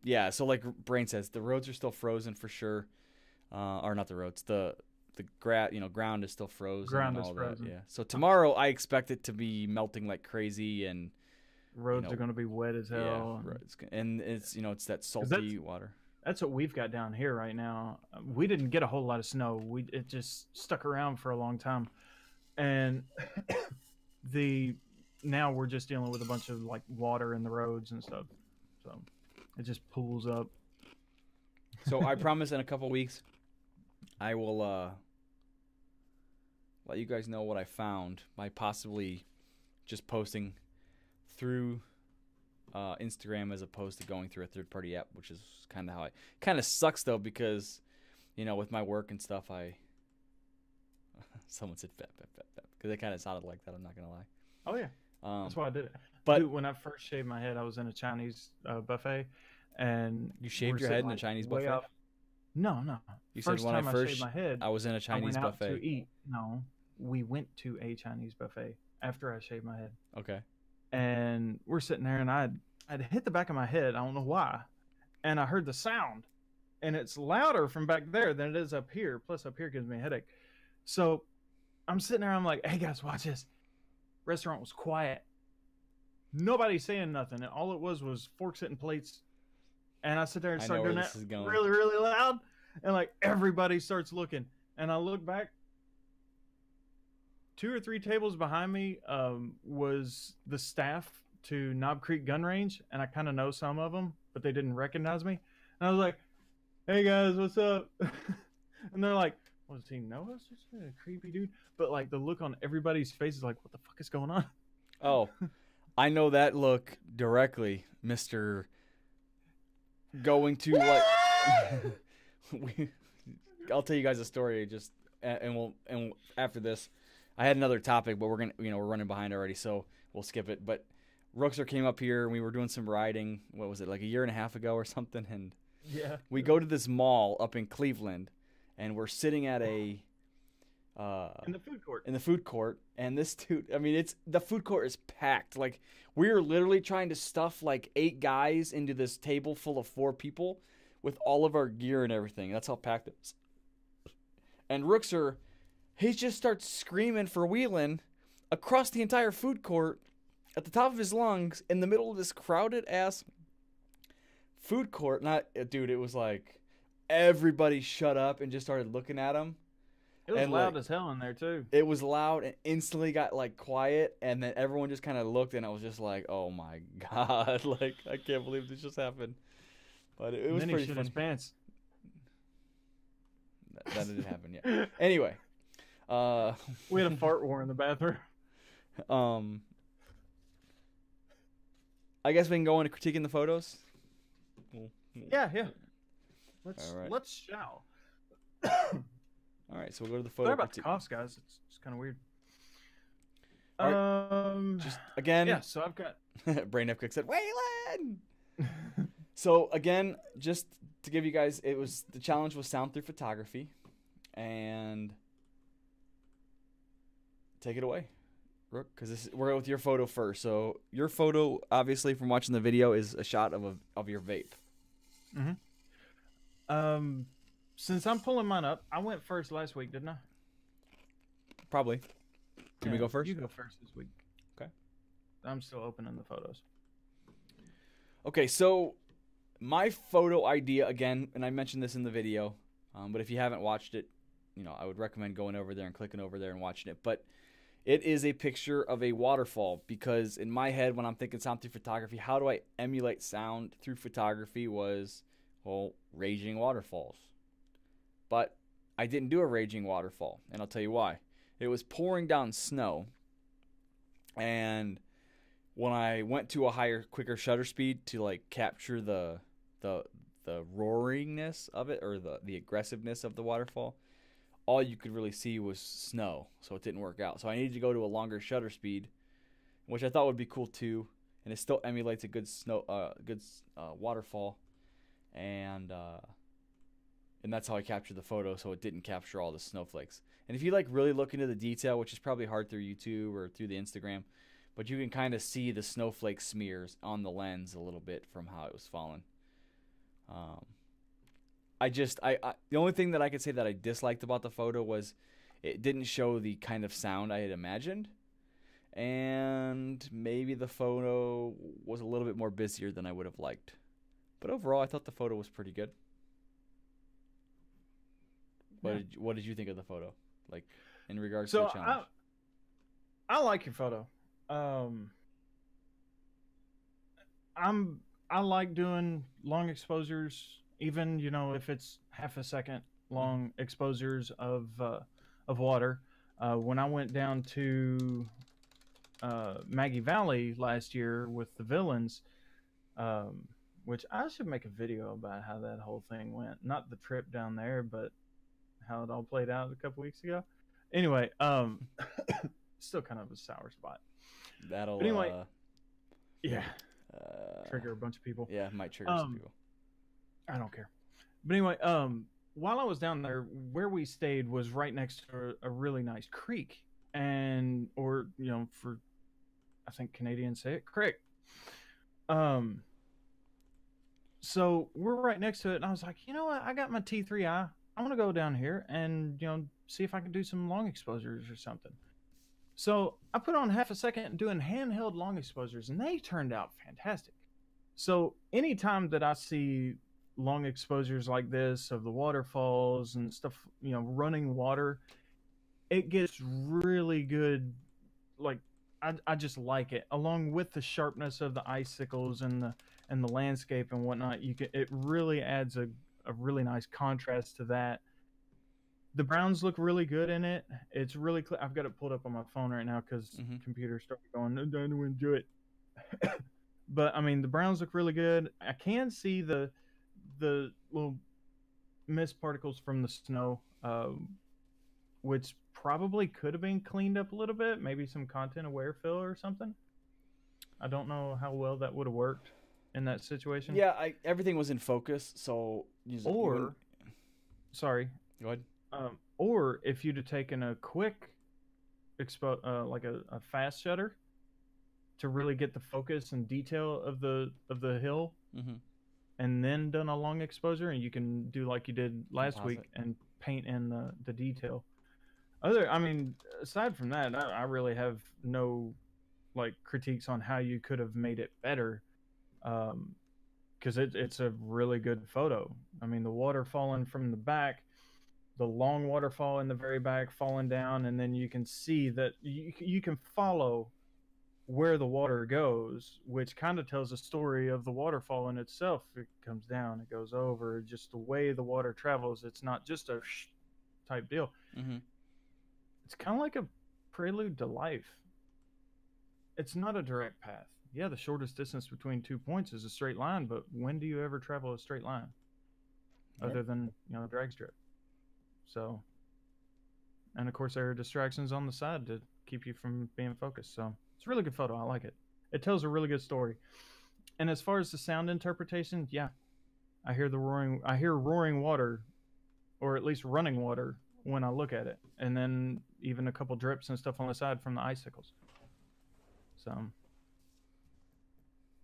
Yeah, so like Brain says, the roads are still frozen for sure. Or not the roads, the ground is still frozen. Ground and is all frozen. That, yeah. So tomorrow I expect it to be melting like crazy, and roads are going to be wet as hell. Yeah, and it's it's that salty water. That's what we've got down here right now. We didn't get a whole lot of snow. It just stuck around for a long time, and now we're just dealing with a bunch of like water in the roads and stuff. So it just pools up. So I promise in a couple weeks I will let you guys know what I found by possibly just posting through Instagram as opposed to going through a third-party app, which is kind of how kind of sucks though, because with my work and stuff, someone said fat because it kind of sounded like that. I'm not gonna lie. Oh yeah, that's why I did it. But dude, when I first shaved my head, I was in a Chinese buffet, and you shaved your head in a Chinese buffet. No. You first said when time I first shaved my head, I was in a Chinese I went buffet. out to eat. No, we went to a Chinese buffet after I shaved my head, Okay. and we're sitting there, and I'd hit the back of my head. I don't know why, and I heard the sound, and it's louder from back there than it is up here. Plus, up here gives me a headache. So I'm sitting there. I'm like, "Hey guys, watch this." Restaurant was quiet. Nobody saying nothing. And all it was forks hitting plates. And I sit there and start doing that really, really loud. And like everybody starts looking. And I look back. 2 or 3 tables behind me was the staff to Knob Creek Gun Range. And I kind of know some of them, but they didn't recognize me. And I was like, "Hey guys, what's up?" And they're like, "Well, does he know us? It's a creepy dude." But like the look on everybody's face is like, "What the fuck is going on?" Oh, I know that look directly, Mr. Going to like. I'll tell you guys a story just, and after this, I had another topic, but we're running behind already, so we'll skip it. But Rookser came up here and we were doing some riding. What was it, like a year and a half ago or something? And Yeah. we go to this mall up in Cleveland, and we're sitting at a. In the food court. In the food court, and this dude, I mean, the food court is packed. Like, we are literally trying to stuff like 8 guys into this table full of 4 people with all of our gear and everything. That's how packed it is. And Rookser, he just starts screaming for wheeling across the entire food court at the top of his lungs in the middle of this crowded ass food court. Dude, it was like everybody shut up and just started looking at him. It was loud as hell in there too. It was loud and instantly got like quiet, and then everyone just kind of looked, and I was just like, "Oh my god!" Like, I can't believe this just happened. But it was pretty funny. His pants. That didn't happen yet. Anyway, we had a fart war in the bathroom. I guess we can go into critiquing the photos. Yeah. Let's shall. All right, so we'll go to the photo. Sorry about the coughs, guys. It's kind of weird. Right. Just again. Yeah. So I've got. Brain F Cook said, "Waylon." So again, just to give you guys, the challenge was sound through photography, and take it away, Rook, because we're with your photo first. So your photo, obviously, from watching the video, is a shot of your vape. Mm-hmm. Since I'm pulling mine up, I went first last week, didn't I? Probably. Can we go first? You go first this week. Okay. I'm still opening the photos. Okay, so my photo idea, again, and I mentioned this in the video, but if you haven't watched it, I would recommend going over there and clicking over there and watching it. But it is a picture of a waterfall, because in my head, when I'm thinking sound through photography, how do I emulate sound through photography was, raging waterfalls. But I didn't do a raging waterfall, and I'll tell you why. It was pouring down snow, and when I went to a higher, quicker shutter speed to like capture the roaringness of it, or the aggressiveness of the waterfall, all you could really see was snow, so it didn't work out. So I needed to go to a longer shutter speed, which I thought would be cool too, and it still emulates a good waterfall, and that's how I captured the photo, so it didn't capture all the snowflakes. And if you like really look into the detail, which is probably hard through YouTube or through the Instagram, but you can kind of see the snowflake smears on the lens a little bit from how it was falling. The only thing that I could say that I disliked about the photo was it didn't show the kind of sound I had imagined, and maybe the photo was a little bit more busier than I would have liked. But overall, I thought the photo was pretty good. What did you think of the photo, like in regards to the challenge? I like your photo. I like doing long exposures, even if it's half a second long exposures of water. When I went down to Maggie Valley last year with the villains, which I should make a video about how that whole thing went. Not the trip down there, but how it all played out a couple weeks ago. Anyway, still kind of a sour spot. But anyway, trigger a bunch of people. Yeah, might trigger some people. I don't care. But anyway, while I was down there, where we stayed was right next to a really nice creek, and or for I think Canadians say it crick. Um, so we're right next to it, and I was like, you know what? I got my T3i. I'm gonna go down here and see if I can do some long exposures or something. So I put on half a second doing handheld long exposures, and they turned out fantastic. So anytime that I see long exposures like this of the waterfalls and stuff, running water, it gets really good. Like I just like it, along with the sharpness of the icicles and the landscape and whatnot. It really adds a really nice contrast to that. The browns look really good in it. It's really clear. I've got it pulled up on my phone right now because computer started going, no, don't do it. But I mean, the browns look really good. I can see the little mist particles from the snow, which probably could have been cleaned up a little bit. Maybe some content aware fill or something. I don't know how well that would have worked in that situation. Yeah, everything was in focus, so sorry. Go ahead. Or if you'd have taken a quick like a fast shutter to really get the focus and detail of the hill, and then done a long exposure, and you can do like you did last week and paint in the detail. Aside from that, I really have no like critiques on how you could have made it better, because it's a really good photo. I mean, the water falling from the back, the long waterfall in the very back falling down, and then you can see that you can follow where the water goes, which kind of tells a story of the waterfall in itself. It comes down, it goes over, just the way the water travels. It's not just a type deal. It's kind of like a prelude to life. It's not a direct path. Yeah, the shortest distance between 2 points is a straight line, but when do you ever travel a straight line other than drag strip? So, and of course there are distractions on the side to keep you from being focused. So it's a really good photo. I like it. It tells a really good story. And as far as the sound interpretation, yeah, I hear roaring water, or at least running water, when I look at it, and then even a couple drips and stuff on the side from the icicles. So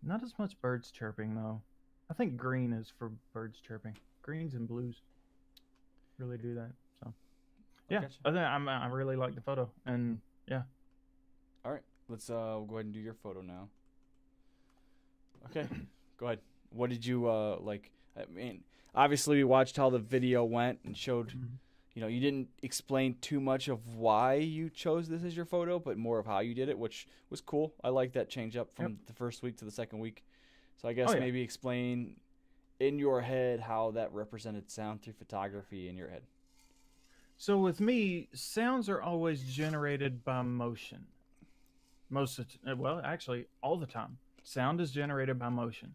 not as much birds chirping though. I think green is for birds chirping. Greens and blues really do that. So yeah, gotcha. I really like the photo, and yeah. All right, let's go ahead and do your photo now. Okay, go ahead. What did you like? I mean, obviously we watched how the video went and showed. You didn't explain too much of why you chose this as your photo, but more of how you did it, which was cool. I like that change up from the first week to the second week. So I guess maybe explain in your head how that represented sound through photography in your head. So with me, sounds are always generated by motion. Actually, all the time. Sound is generated by motion.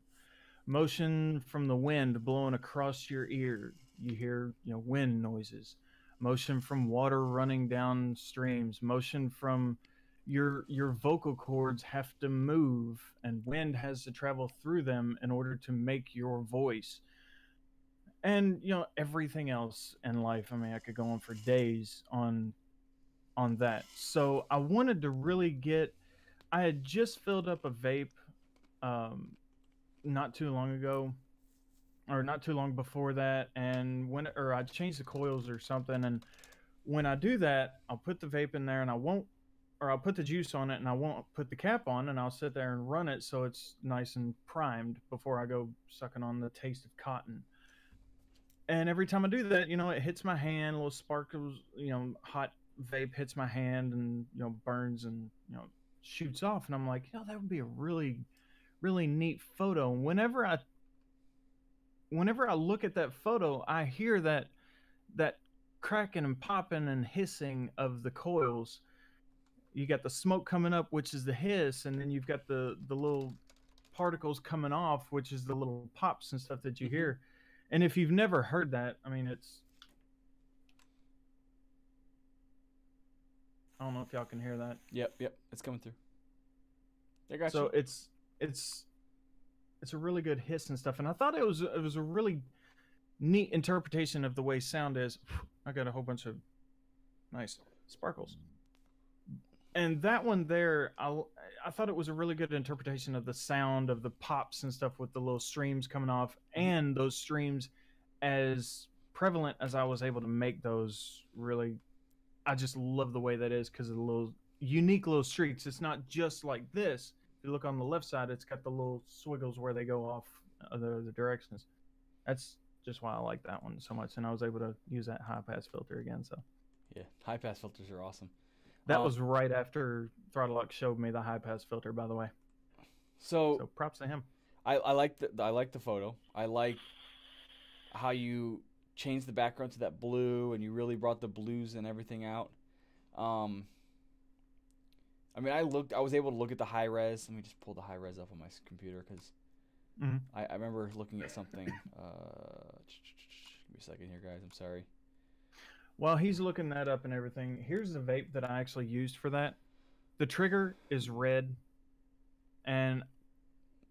Motion from the wind blowing across your ear. You hear, wind noises. Motion from water running down streams. Motion from your vocal cords have to move, and wind has to travel through them in order to make your voice. And everything else in life. I mean, I could go on for days on that. So I wanted to really I had just filled up a vape not too long ago, or not too long before that, and I changed the coils or something, and when I do that, I'll put the vape in there, and I'll put the juice on it, and I won't put the cap on, and I'll sit there and run it so it's nice and primed before I go sucking on the taste of cotton. And every time I do that, it hits my hand, little sparkles, hot vape hits my hand and, burns and, shoots off. And I'm like, that would be a really, really neat photo. And whenever I look at that photo, I hear that cracking and popping and hissing of the coils. You got the smoke coming up, which is the hiss, and then you've got the little particles coming off, which is the little pops and stuff that you hear. And if you've never heard that, I mean, I don't know if y'all can hear that. Yep, it's coming through. I got you. So it's a really good hiss and stuff, and I thought it was a really neat interpretation of the way sound is. I got a whole bunch of nice sparkles, And that one there, I thought it was a really good interpretation of the sound of the pops and stuff with the little streams coming off, and those streams, as prevalent as I was able to make those, really, I just love the way that is because of the little unique little streaks. It's not just like this. If you look on the left side, it's got the little swiggles where they go off the directions. That's just why I like that one so much, and I was able to use that high pass filter again. So Yeah, high pass filters are awesome. that was right after Throttle Lock showed me the high pass filter, by the way. So props to him. I like the photo. I like how you changed the background to that blue, and you really brought the blues and everything out. I mean, I was able to look at the high res. Let me just pull the high res up on my computer because I remember looking at something. Give me a second here, guys. I'm sorry. While he's looking that up and everything, here's the vape that I actually used for that. The trigger is red, and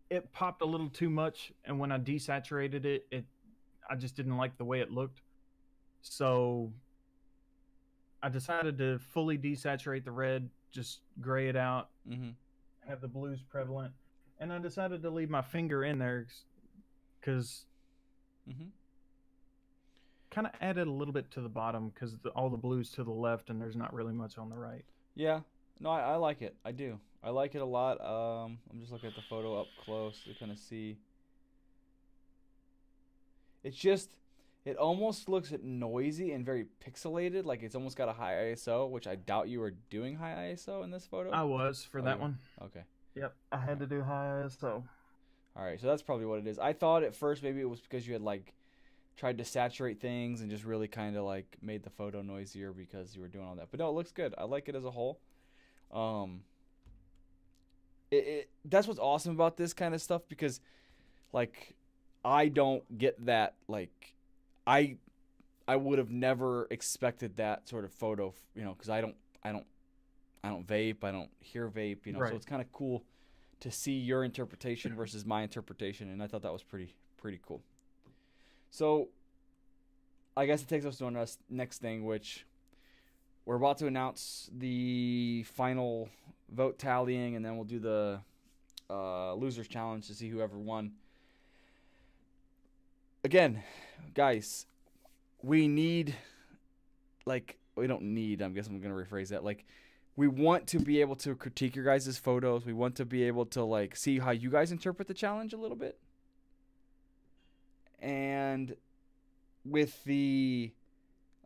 it popped a little too much, and when I desaturated it, I just didn't like the way it looked. So I decided to fully desaturate the red, just gray it out, have the blues prevalent, and I decided to leave my finger in there because kind of added a little bit to the bottom because all the blues to the left and there's not really much on the right. Yeah, no, I like it. I do. I like it a lot. I'm just looking at the photo up close to kind of see. It almost looks noisy and very pixelated, like it's almost got a high ISO, which I doubt you were doing high ISO in this photo. I was for that one. Okay. Yep, I had to do high ISO. All right, so that's probably what it is. I thought at first maybe it was because you had like tried to saturate things and just really kind of like made the photo noisier because you were doing all that. But no, it looks good. I like it as a whole. That's what's awesome about this kind of stuff because like I don't get that. Like I would have never expected that sort of photo, you know, because I don't vape, I don't hear vape, you know. Right. So it's kind of cool to see your interpretation versus my interpretation, and I thought that was pretty cool. So I guess it takes us to our next thing, which we're about to announce the final vote tallying, and then we'll do the losers challenge to see whoever won. Again, guys, we need, like, we don't need, I guess I'm going to rephrase that, like, we want to be able to critique your guys' photos. We want to be able to, like, see how you guys interpret the challenge a little bit. And with the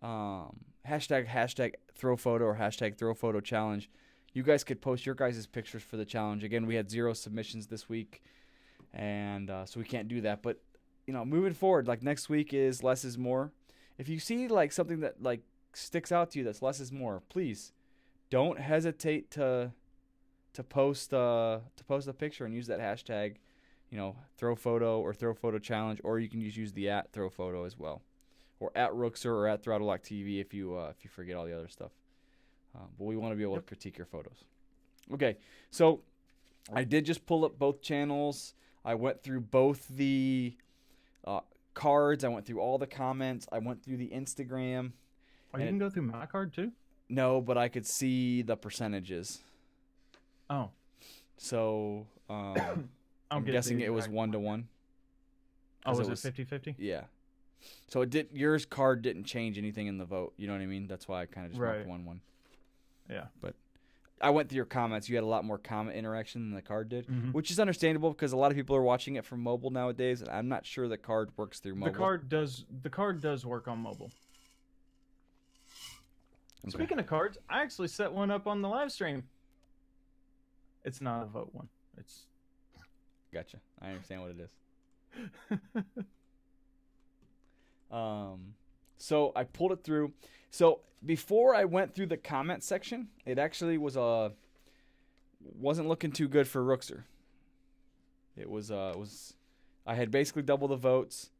hashtag ThRoPhoto or hashtag ThRoPhoto challenge, you guys could post your guys' pictures for the challenge. Again, we had 0 submissions this week, and so we can't do that. But, you know, moving forward, like next week is less is more. If you see like something that like sticks out to you that's less is more, please don't hesitate to post a picture and use that hashtag, you know, ThRoPhoto or ThRoPhoto challenge, or you can just use the @ThRoPhoto as well, or @Rookser or @ThrottleLockTV if you forget all the other stuff. But we want to be able to critique your photos. Okay, so I did just pull up both channels. I went through both the cards. I went through all the comments. I went through the Instagram. Oh, you can go through my card too? No, but I could see the percentages. Oh. So I'm guessing it was 1-to-1. Oh, was it 50-50? Yeah. So yours card didn't change anything in the vote. You know what I mean? That's why I kind of just marked 1-1. Yeah. But I went through your comments. You had a lot more comment interaction than the card did, which is understandable because a lot of people are watching it from mobile nowadays. And I'm not sure the card works through mobile. The card does work on mobile. Okay. Speaking of cards, I actually set one up on the live stream. It's not a vote one. It's gotcha. I understand what it is. So I pulled it through. So before I went through the comment section, it actually wasn't looking too good for Rookser. It was I had basically double the votes,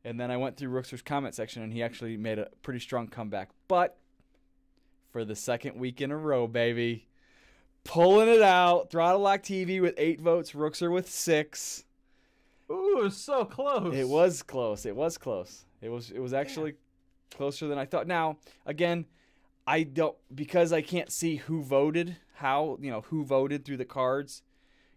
and then I went through Rookser's comment section, and he actually made a pretty strong comeback. But for the second week in a row, baby, pulling it out, Throttle Lock TV with 8 votes, Rookser with 6. Ooh, it was so close. It was close. It was close. It was actually closer than I thought. Now, again, I don't, because I can't see who voted, who voted through the cards.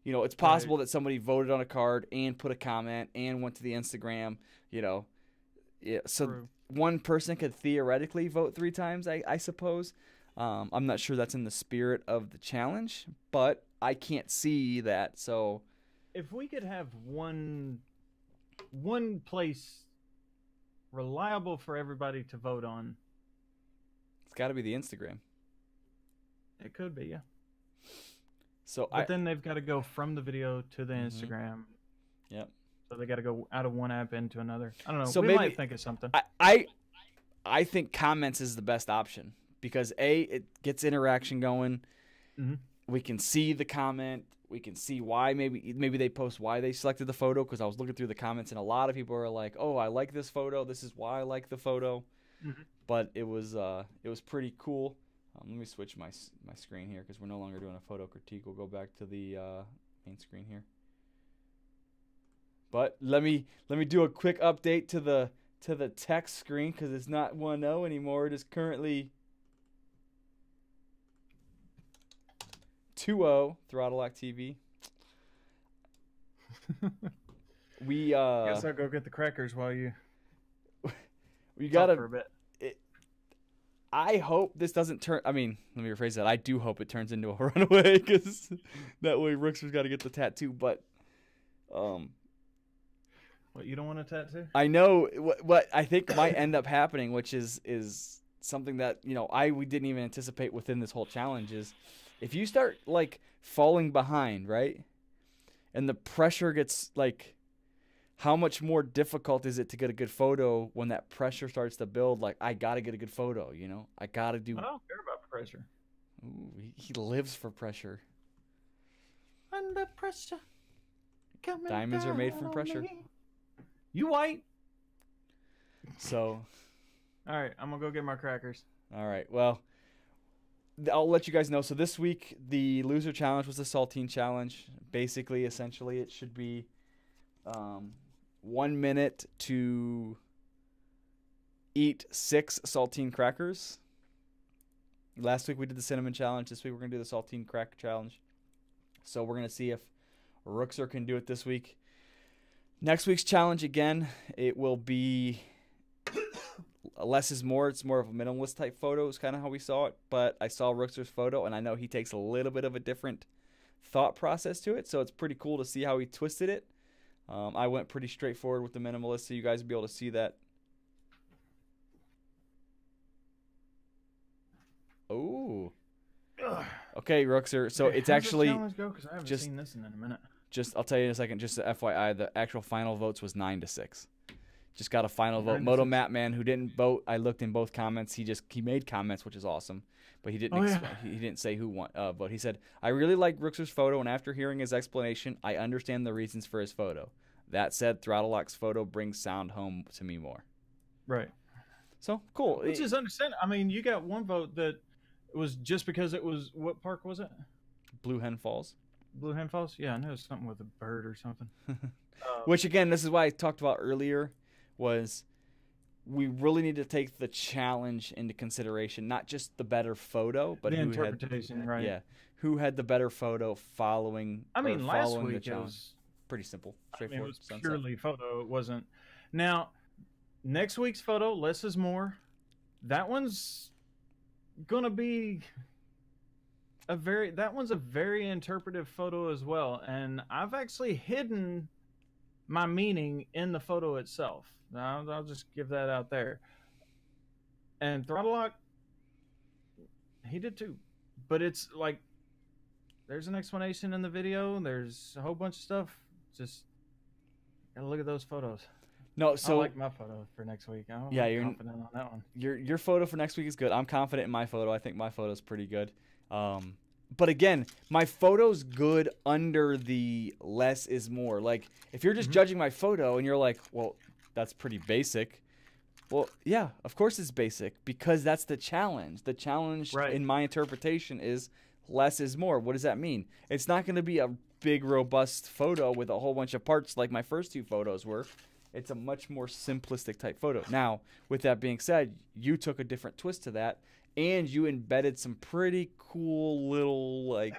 It's possible that somebody voted on a card and put a comment and went to the Instagram, Yeah, so True. one person could theoretically vote 3 times, I suppose. I'm not sure that's in the spirit of the challenge, but I can't see that. So If we could have one place reliable for everybody to vote on, it's got to be the Instagram. it could be, yeah. So But then they've got to go from the video to the Instagram. Yep. So they got to go out of one app into another. I don't know. So we maybe- might think of something. I think comments is the best option because it gets interaction going. Mhm. We can see the comment. We can see why maybe they post why they selected the photo, because I was looking through the comments and a lot of people are like, "Oh, I like this photo. This is why I like the photo." Mhm. But it was pretty cool. Let me switch my screen here because we're no longer doing a photo critique. We'll go back to the main screen here. But let me do a quick update to the text screen because it's not 1.0 anymore. It is currently 2.0 Throttle Lock TV. We Guess I'll go get the crackers while you we talk gotta. for a bit. I hope this doesn't turn. I mean, let me rephrase that. I do hope it turns into a runaway because that way Rookster's got to get the tattoo. But What, you don't want a tattoo? I know what I think might end up happening, which is something that we didn't even anticipate within this whole challenge. Is if you start like falling behind, right, and the pressure gets like, how much more difficult is it to get a good photo when that pressure starts to build? Like, I gotta get a good photo, I gotta do. I don't care about pressure. Ooh, he lives for pressure. Under pressure. Coming Diamonds are made down from on pressure. me. You white? So, All right, I'm gonna go get my crackers. all right. Well, I'll let you guys know. So this week, the loser challenge was the saltine challenge. Basically, essentially, it should be 1 minute to eat 6 saltine crackers. Last week we did the cinnamon challenge. This week we're going to do the saltine cracker challenge. So we're going to see if Rookster can do it this week. Next week's challenge, again, it will be less is more. It's more of a minimalist type photo is kind of how we saw it. But I saw Rookster's photo, and I know he takes a little bit of a different thought process to it. So it's pretty cool to see how he twisted it. I went pretty straightforward with the minimalist, so you guys will be able to see that. Oh. Okay, Rookster. So Hey, it's how's actually the challenge go? 'Cause I haven't just- seen this in a minute. I'll tell you in a second, just the FYI, the actual final votes was 9-6. Just got a final vote. 9-6. Moto Mattman, who didn't vote, I looked in both comments. He made comments, which is awesome, but he didn't he didn't say who won. But he said, "I really like Rookster's photo, and after hearing his explanation, I understand the reasons for his photo. That said, Throttle Lock's photo brings sound home to me more." Right. So cool. Which is understandable. I mean, you got one vote that was just because it was, what park was it? Blue Hen Falls. Blue Hen Falls? Yeah, I know it was something with a bird or something. Which again, this is why I talked about earlier, was we really need to take the challenge into consideration, not just the better photo, but the who interpretation, had, right? Yeah, who had the better photo following. I mean, or last following the week it challenge. was, Pretty simple, I mean, it straightforward. was sunset. purely photo. It wasn't. Now, next week's photo, less is more. That one's gonna be that one's a very interpretive photo as well, and I've actually hidden my meaning in the photo itself. Now, I'll just give that out there. And Throttle Lock, he did too, but it's like there's an explanation in the video. There's a whole bunch of stuff. Just gotta look at those photos. No, so I like my photo for next week. I'm you're confident on that one. your photo for next week is good. I'm confident in my photo. I think my photo is pretty good. But again, my photo's good under the less is more. Like, if you're just judging my photo and you're like, well, that's pretty basic. Well, yeah, of course it's basic because that's the challenge. The challenge in my interpretation is less is more. What does that mean? It's not going to be a big, robust photo with a whole bunch of parts like my first 2 photos were. It's a much more simplistic type photo. Now, with that being said, you took a different twist to that, and you embedded some pretty cool little like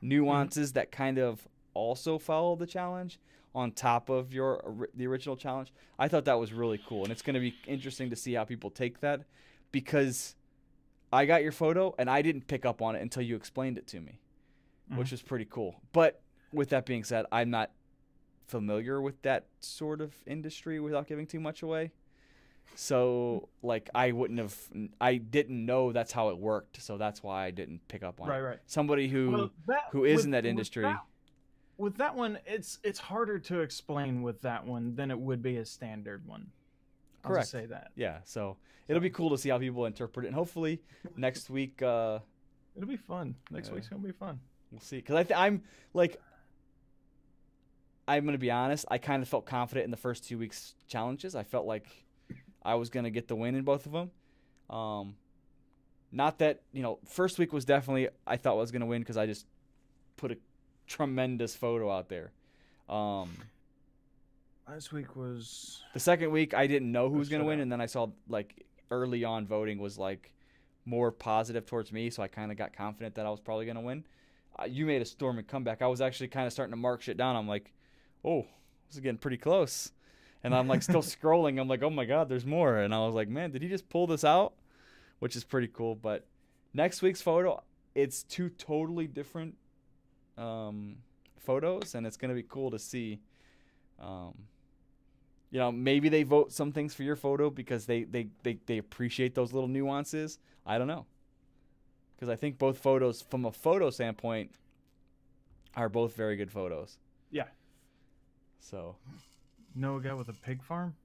nuances that kind of also follow the challenge on top of the original challenge. I thought that was really cool, and it's going to be interesting to see how people take that, because I got your photo and I didn't pick up on it until you explained it to me, which was pretty cool. But with that being said, I'm not familiar with that sort of industry without giving too much away. So like I didn't know that's how it worked, so that's why I didn't pick up on it. Right. Somebody who is in that industry. With that one, it's harder to explain with that one than it would be a standard one. I'll Correct. just say that. Yeah, so it'll be cool to see how people interpret it, and hopefully next week it'll be fun. Next week's gonna be fun. We'll see, because I'm gonna be honest. I kind of felt confident in the first 2 weeks challenges. I felt like I was gonna get the win in both of them. Not that first week was definitely I thought I was gonna win because I just put a tremendous photo out there. Last week was the second week. I didn't know who was gonna win, and then I saw like early on voting was like more positive towards me, so I kind of got confident that I was probably gonna win. You made a storming comeback. I was actually kind of starting to mark shit down. I'm like, oh, this is getting pretty close. And I'm like still scrolling. I'm like, oh my God, there's more. And I was like, man, did he just pull this out? Which is pretty cool. But next week's photo, it's two totally different photos, and it's going to be cool to see. Maybe they vote some things for your photo because they appreciate those little nuances. I don't know. Because I think both photos, from a photo standpoint, are both very good photos. Yeah. So. Know a guy with a pig farm?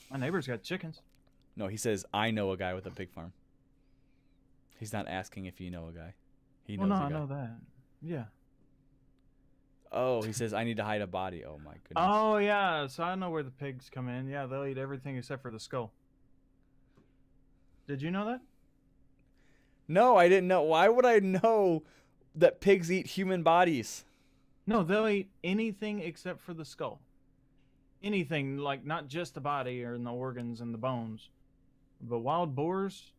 My neighbor's got chickens. No, he says, I know a guy with a pig farm. He's not asking if you know a guy. He knows a guy. I know that. Yeah. Oh, he says, I need to hide a body. Oh, my goodness. Oh, yeah. So I know where the pigs come in. Yeah, they'll eat everything except for the skull. Did you know that? No, I didn't know. Why would I know that pigs eat human bodies? No, they'll eat anything except for the skull. Anything, like not just the body or the organs and the bones. But wild boars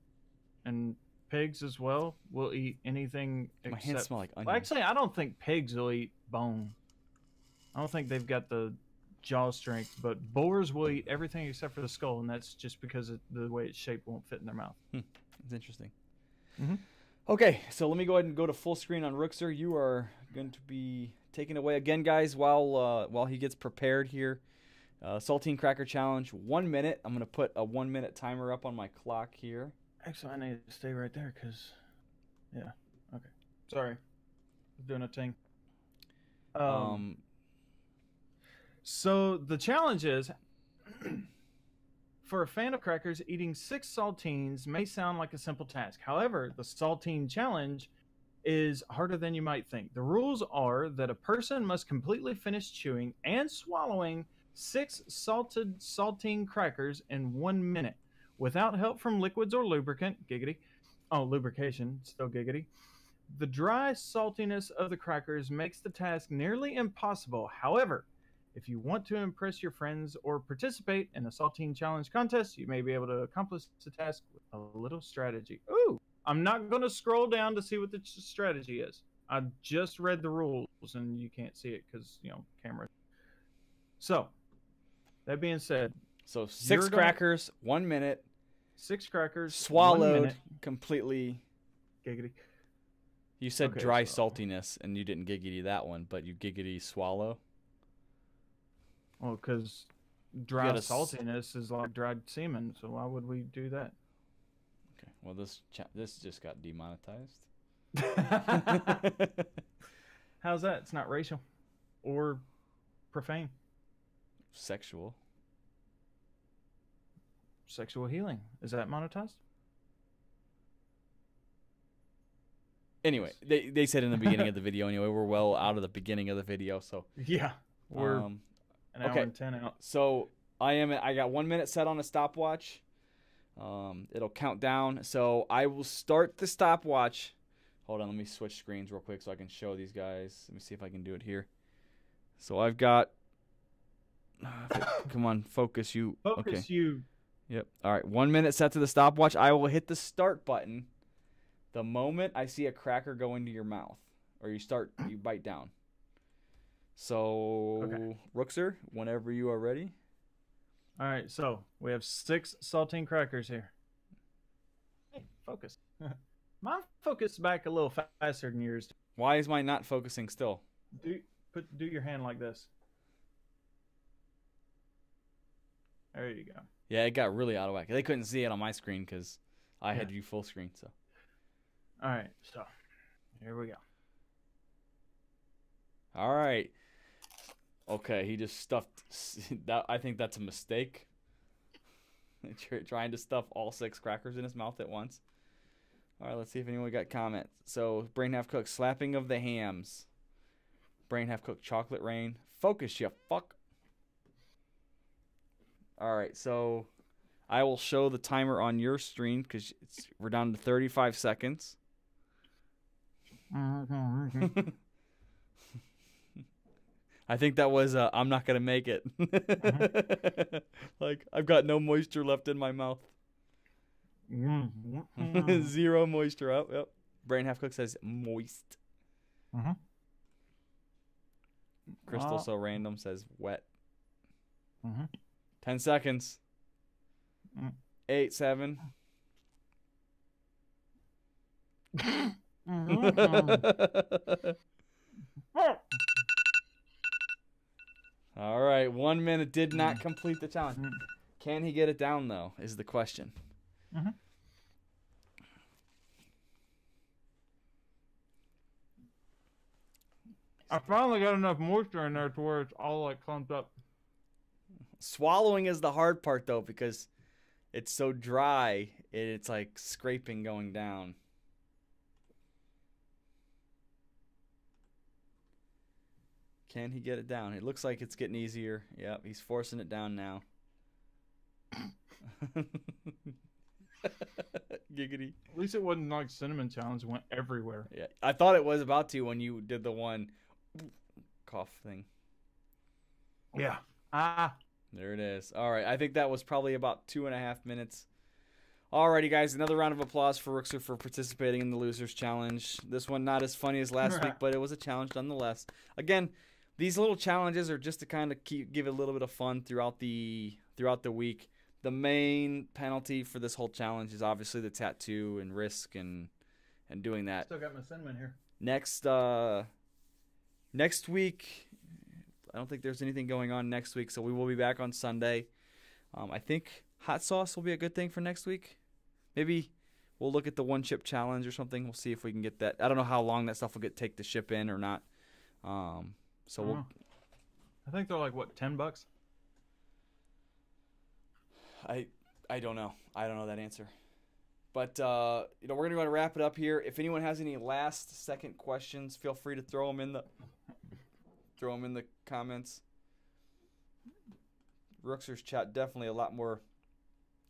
and pigs as well will eat anything except... My hands smell like onions. Well, actually, I don't think pigs will eat bone. I don't think they've got the jaw strength, but boars will eat everything except for the skull, and that's just because the way it's shaped won't fit in their mouth. That's interesting. Mm-hmm. Okay, so let me go ahead and go to full screen on Rookser. You are going to be taken away again, guys, while he gets prepared here. Saltine Cracker Challenge, 1 minute. I'm going to put a 1 minute timer up on my clock here. Actually, I need to stay right there because, yeah. Okay. Sorry. I was doing a thing. So the challenge is, for a fan of crackers, eating 6 saltines may sound like a simple task. However, the saltine challenge is harder than you might think. The rules are that a person must completely finish chewing and swallowing 6 salted saltine crackers in 1 minute without help from liquids or lubricant. Giggity. Oh, lubrication. Still giggity. The dry saltiness of the crackers makes the task nearly impossible. However, if you want to impress your friends or participate in a saltine challenge contest, you may be able to accomplish the task with a little strategy. Ooh, I'm not going to scroll down to see what the strategy is. I just read the rules, and you can't see it because, camera. So, that being said, so 6 crackers, 1 minute. 6 crackers, swallowed 1 minute. Completely. Giggity. You said dry saltiness, and you didn't giggity that one, but you giggity swallow. Well, because dry saltiness is like dried semen, so why would we do that? Okay. Well, this just got demonetized. How's that? It's not racial or profane. Sexual. Sexual healing. Is that monetized? Anyway, they said in the beginning of the video. Anyway, we're well out of the beginning of the video, so yeah, we're an hour and 10 out. So I got 1 minute set on a stopwatch. It'll count down. So I will start the stopwatch. Hold on, let me switch screens real quick so I can show these guys. Let me see if I can do it here. So I've got. Come on, focus you. Focus you. Yep. All right. 1 minute set to the stopwatch. I will hit the start button the moment I see a cracker go into your mouth, or you bite down. So, Okay. Rookser, whenever you are ready. All right, so we have 6 saltine crackers here. Hey, focus. Mine focused back a little faster than yours. Why is mine not focusing still? Do your hand like this. There you go. Yeah, it got really out of whack. They couldn't see it on my screen because I had you full screen. So, all right, so here we go. all right. Okay, he just stuffed that. I think that's a mistake. Trying to stuff all 6 crackers in his mouth at once. All right, let's see if anyone got comments. So, Brain Half Cooked, slapping of the hams. Brain Half Cooked, chocolate rain. Focus, you fuck. All right, so I will show the timer on your screen because we're down to 35 seconds. I think that was I'm not going to make it. Like, I've got no moisture left in my mouth. 0 moisture out. Yep. Brain Half Cook says moist. Crystal So Random says wet. 10 seconds. 8, 7. All right, 1 minute did not complete the challenge. Can he get it down, though, is the question. I finally got enough moisture in there to where it's all like clumped up. Swallowing is the hard part, though, because it's so dry, it's like scraping going down. Can he get it down? It looks like it's getting easier. Yep, he's forcing it down now. Giggity. At least it wasn't like cinnamon challenge went everywhere. Yeah, I thought it was about to when you did the one cough thing. Yeah. There it is. All right, I think that was probably about 2.5 minutes. Alrighty, guys, another round of applause for Rookser for participating in the Losers Challenge. This one not as funny as last week, but it was a challenge nonetheless. Again, these little challenges are just to kind of give it a little bit of fun throughout the week. The main penalty for this whole challenge is obviously the tattoo and risk and doing that. Still got my cinnamon here. Next week, I don't think there's anything going on next week, so we will be back on Sunday. I think hot sauce will be a good thing for next week. Maybe we'll look at the 1 chip challenge or something. We'll see if we can get that. I don't know how long that stuff will take to ship in or not. So we'll. I think they're like what, $10? I don't know. I don't know that answer. But we're going to wrap it up here. If anyone has any last second questions, feel free to throw them in the comments. Rookser's chat definitely a lot more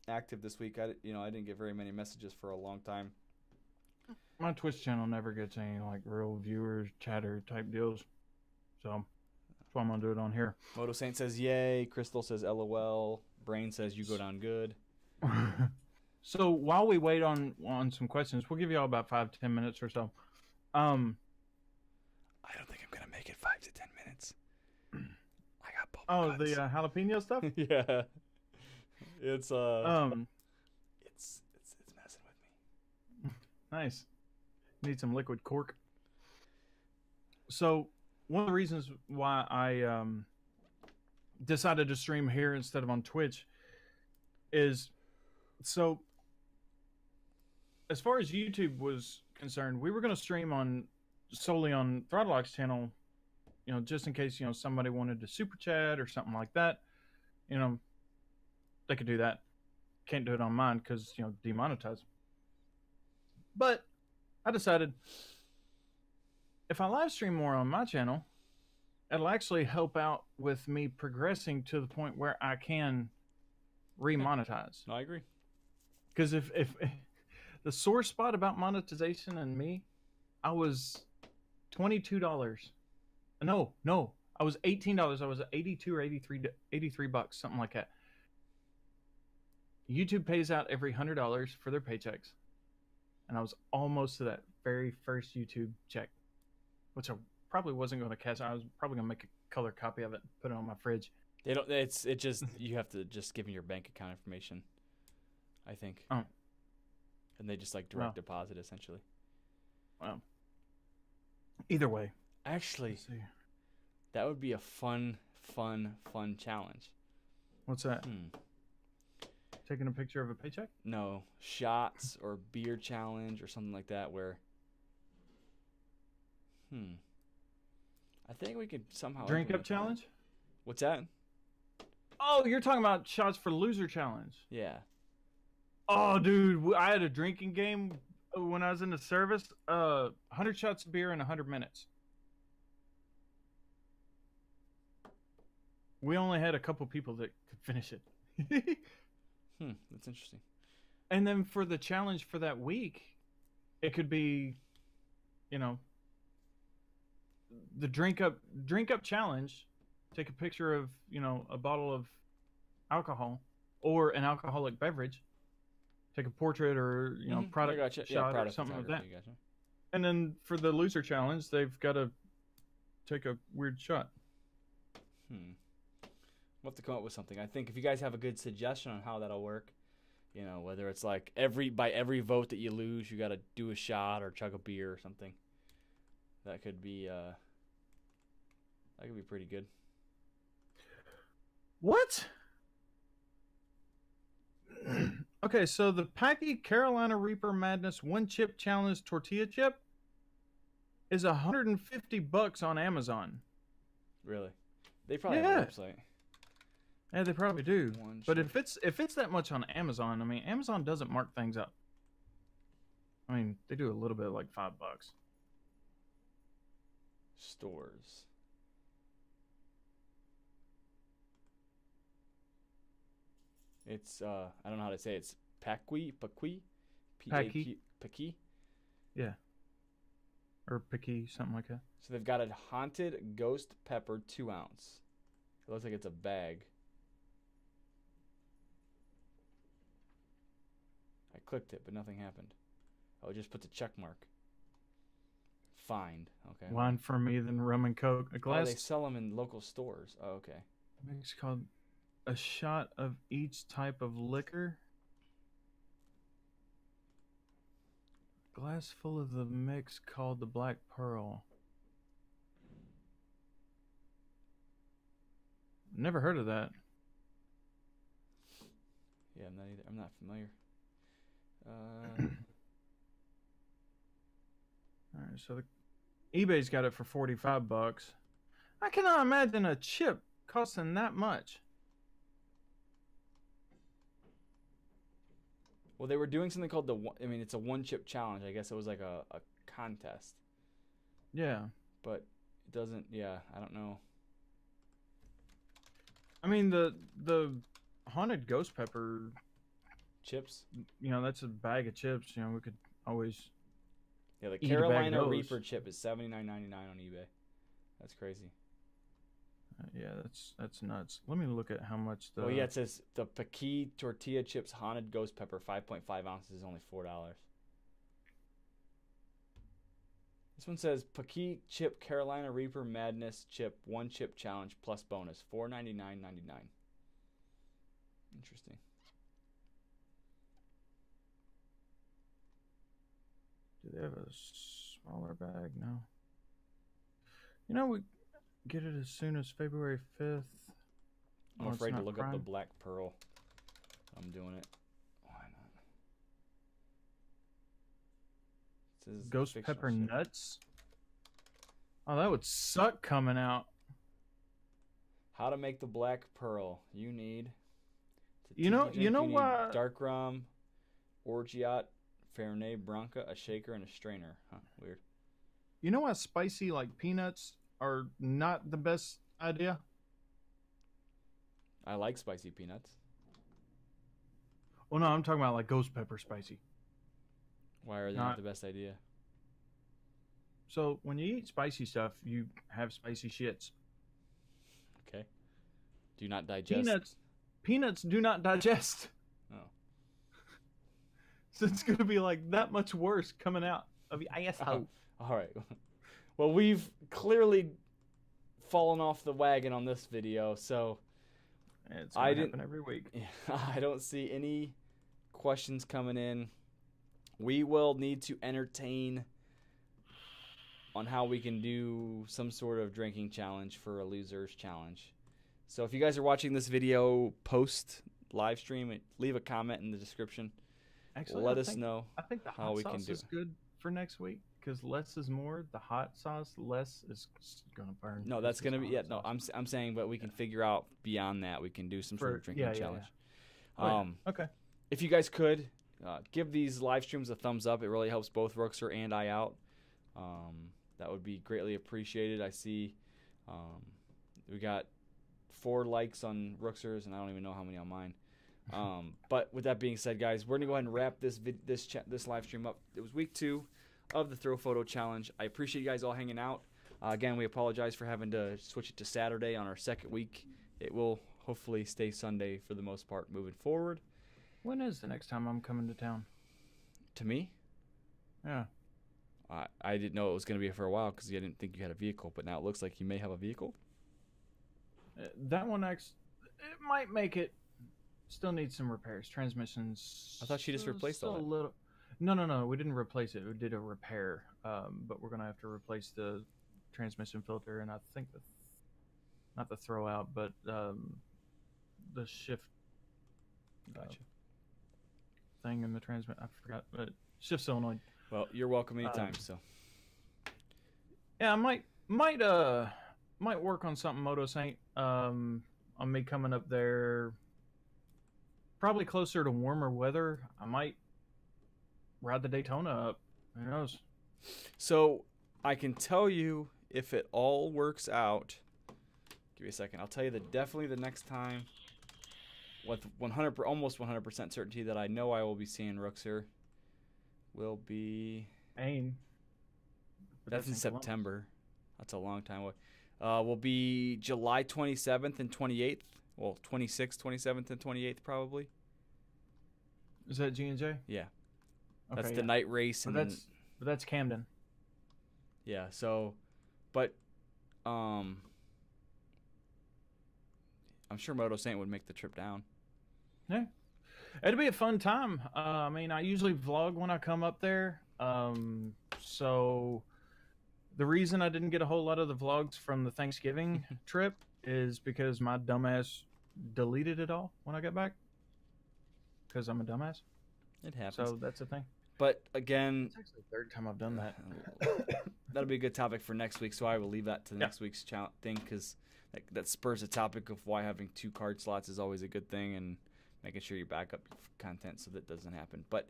active this week. I didn't get very many messages for a long time. My Twitch channel never gets any like real viewers, chatter type deals. So that's why I'm gonna do it on here. Moto Saint says yay. Crystal says LOL. Brain says you go down good. So while we wait on some questions, we'll give you all about 5-10 minutes or so. I don't think I'm gonna make it 5 to 10 minutes. I got bubble guts. The jalapeno stuff. Yeah, it's messing with me. Nice. Need some liquid cork. So one of the reasons why I decided to stream here instead of on Twitch is so as far as YouTube was concerned, we were going to stream solely on ThRoPhoto's channel, just in case, somebody wanted to super chat or something like that. They could do that. Can't do it on mine because, demonetized. But I decided if I live stream more on my channel, it'll actually help out with me progressing to the point where I can remonetize. No, I agree. Because if the sore spot about monetization and me, I was $22. No, I was $18. I was at 82 or $83, something like that. YouTube pays out every $100 for their paychecks, and I was almost to that very first YouTube check, which I probably wasn't going to cash. I was probably going to make a color copy of it, and put it on my fridge. They don't. It just you have to just give them your bank account information, I think. Oh. And they just like direct deposit essentially. Wow. Either way, Actually, let's see. that would be a fun challenge. What's that? Hmm. Taking a picture of a paycheck? No, shots or beer challenge or something like that where. I think we could somehow Drink up implement- challenge? What's that? Oh, you're talking about shots for loser challenge. Yeah. Oh, dude, I had a drinking game when I was in the service. 100 shots of beer in 100 minutes. We only had a couple people that could finish it. That's interesting. And then for the challenge for that week, it could be, you know, the drink up challenge. Take a picture of, you know, a bottle of alcohol or an alcoholic beverage. Take a portrait or, you know, product gotcha. shot product or something like that. photography, gotcha. And then for the loser challenge, they've got to take a weird shot. We'll have to come up with something. I think if you guys have a good suggestion on how that'll work, you know, whether it's like by every vote that you lose, you got to do a shot or chug a beer or something. That could be pretty good. What? Okay, so the Packy Carolina Reaper Madness one chip challenge tortilla chip is $150 on Amazon. Really? They probably have a website. Yeah, they probably do. One But chip. if it's that much on Amazon, I mean, Amazon doesn't mark things up. I mean, they do a little bit, like $5. Stores. It's I don't know how to say it. It's Packy. Packy. Yeah. Or picky, something like that. So they've got a haunted ghost pepper 2 ounce. It looks like it's a bag. I clicked it, but nothing happened. Oh, it just puts a check mark. Find. Okay. Wine for me, then rum and coke. A Oh, glass they sell them in local stores. Oh, okay. mix called a shot of each type of liquor. Glass full of the mix called the Black Pearl. Never heard of that. Yeah, I'm not either. I'm not familiar. All right, so eBay's got it for $45. I cannot imagine a chip costing that much. Well, they were doing something called it's a one chip challenge. I guess it was like a contest. Yeah. But it doesn't, I don't know. I mean, the haunted ghost pepper, Chips? you know, that's a bag of chips. You know, we could always Yeah, the eat a bag of Carolina those. Reaper chip is $79.99 on eBay. That's crazy. Yeah, that's nuts. Let me look at how much the. Oh yeah, it says the Packy tortilla chips haunted ghost pepper 5.5 ounces is only $4. This one says Packy chip Carolina Reaper Madness chip one chip challenge plus bonus $4.99.99. Interesting. Do they have a smaller bag? No. You know, we get it as soon as February 5th. I'm Oh, it's afraid to not look up the Prime? Black Pearl. I'm doing it. Why not? It says Ghost fictional pepper ship. nuts. Oh, that would suck coming out. How to make the Black Pearl? You need. it's a You know- tiki you drink, know need what- Dark rum, orgeat, Fernet Branca, a shaker, and a strainer. Huh? Weird. You know why spicy like peanuts are not the best idea? I like spicy peanuts. Well, no, I'm talking about like ghost pepper spicy. Why are they Not- not the best idea? So when you eat spicy stuff, you have spicy shits. Okay. Do not digest. Peanuts do not digest. Oh. So it's gonna be like that much worse coming out of the asshole. All right. Well, we've clearly fallen off the wagon on this video, so It's gonna happen every week. I don't see any questions coming in. We will need to entertain on how we can do some sort of drinking challenge for a loser's challenge. So if you guys are watching this video post live stream, leave a comment in the description. Actually, let us know I think the how hot we sauce can do is it. good for next week because less is more. The hot sauce, less is gonna burn. No, that's versus gonna be the hot no. sauce. I'm saying, but we can figure out beyond that. We can do some sort of drinking challenge. Oh, yeah. Okay. If you guys could give these live streams a thumbs up, it really helps both Rookser and I out. That would be greatly appreciated. I see we got 4 likes on Rookser's, and I don't even know how many on mine. But with that being said, guys, we're gonna go ahead and wrap this live stream up. It was week 2 of the ThRoPhoto challenge. I appreciate you guys all hanging out. Again, we apologize for having to switch it to Saturday on our second week. It will hopefully stay Sunday for the most part moving forward. When is the next time I'm coming to town? To me, Yeah. I didn't know it was gonna be for a while because I didn't think you had a vehicle, but now it looks like you may have a vehicle. That one it might make it. Still needs some repairs. Transmissions. I thought she just replaced all still that. a little. No. We didn't replace it. We did a repair. But we're gonna have to replace the transmission filter, and I think not the throw out, but the shift. Gotcha. Thing in the transmit. I forgot, but shift solenoid. Well, you're welcome anytime. So Yeah, I might work on something Moto Saint. On me coming up there, probably closer to warmer weather. I might ride the Daytona up. Who knows? So I can tell you if it all works out. Give me a second. I'll tell you definitely the next time with almost 100% certainty that I know I will be seeing Rookser will be. Aim. But That's in Columbus. September. That's a long time away. Will be July 27th and 28th. Well, 26th, 27th, and 28th probably. Is that G&J? Yeah. Okay, That's yeah. the night race. But And that's Camden. yeah, so, but, I'm sure Moto Saint would make the trip down. Yeah. It'll be a fun time. I mean, I usually vlog when I come up there. So the reason I didn't get a whole lot of the vlogs from the Thanksgiving trip is because my dumbass deleted it all when I got back. Because I'm a dumbass. It happens. So that's the thing. But again, It's actually the 3rd time I've done that. that'll be a good topic for next week, so I will leave that to next week's thing because that spurs a topic of why having 2 card slots is always a good thing and making sure you back up content so that doesn't happen. But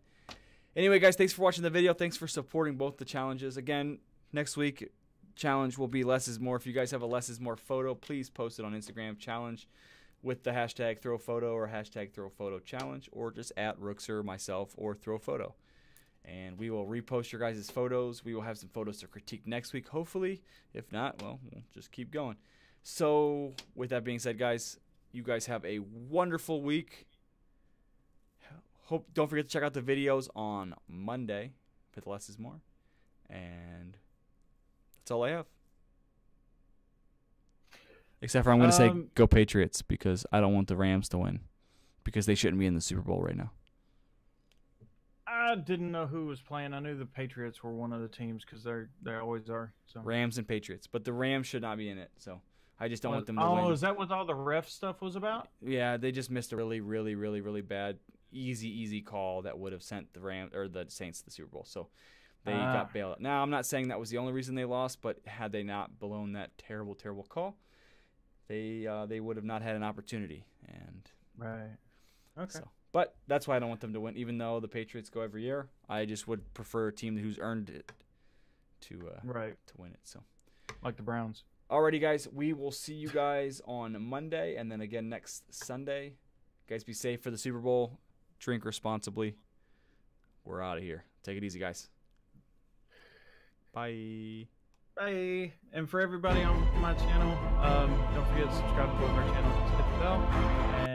anyway, guys, thanks for watching the video. Thanks for supporting both the challenges. Again, next week challenge will be less is more. If you guys have a less is more photo, please post it on Instagram challenge with the hashtag ThRoPhoto or hashtag ThRoPhoto challenge, or just at Rookser, myself, or ThRoPhoto. And we will repost your guys' photos. We will have some photos to critique next week, hopefully. If not, well, we'll just keep going. So, with that being said, guys, you guys have a wonderful week. Don't forget to check out the videos on Monday with Less is More. And that's all I have. Except for I'm going to say go Patriots because I don't want the Rams to win because they shouldn't be in the Super Bowl right now. I didn't know who was playing. I knew the Patriots were one of the teams because they always are. So. Rams and Patriots. But the Rams should not be in it. So I just don't want them to win. win. Oh, is that what all the ref stuff was about? Yeah, they just missed a really, really, really, really bad, easy call that would have sent the Rams or the Saints to the Super Bowl. So they got bailed out. Now, I'm not saying that was the only reason they lost, but had they not blown that terrible, terrible call, they would have not had an opportunity. And right. Okay. So, but that's why I don't want them to win, even though the Patriots go every year. I just would prefer a team who's earned it to win it. So, like the Browns. Alrighty, guys, we will see you guys on Monday and then again next Sunday. Guys, be safe for the Super Bowl. Drink responsibly. We're out of here. Take it easy, guys. Bye. Bye. And for everybody on my channel, don't forget to subscribe to both our channels. Hit the bell.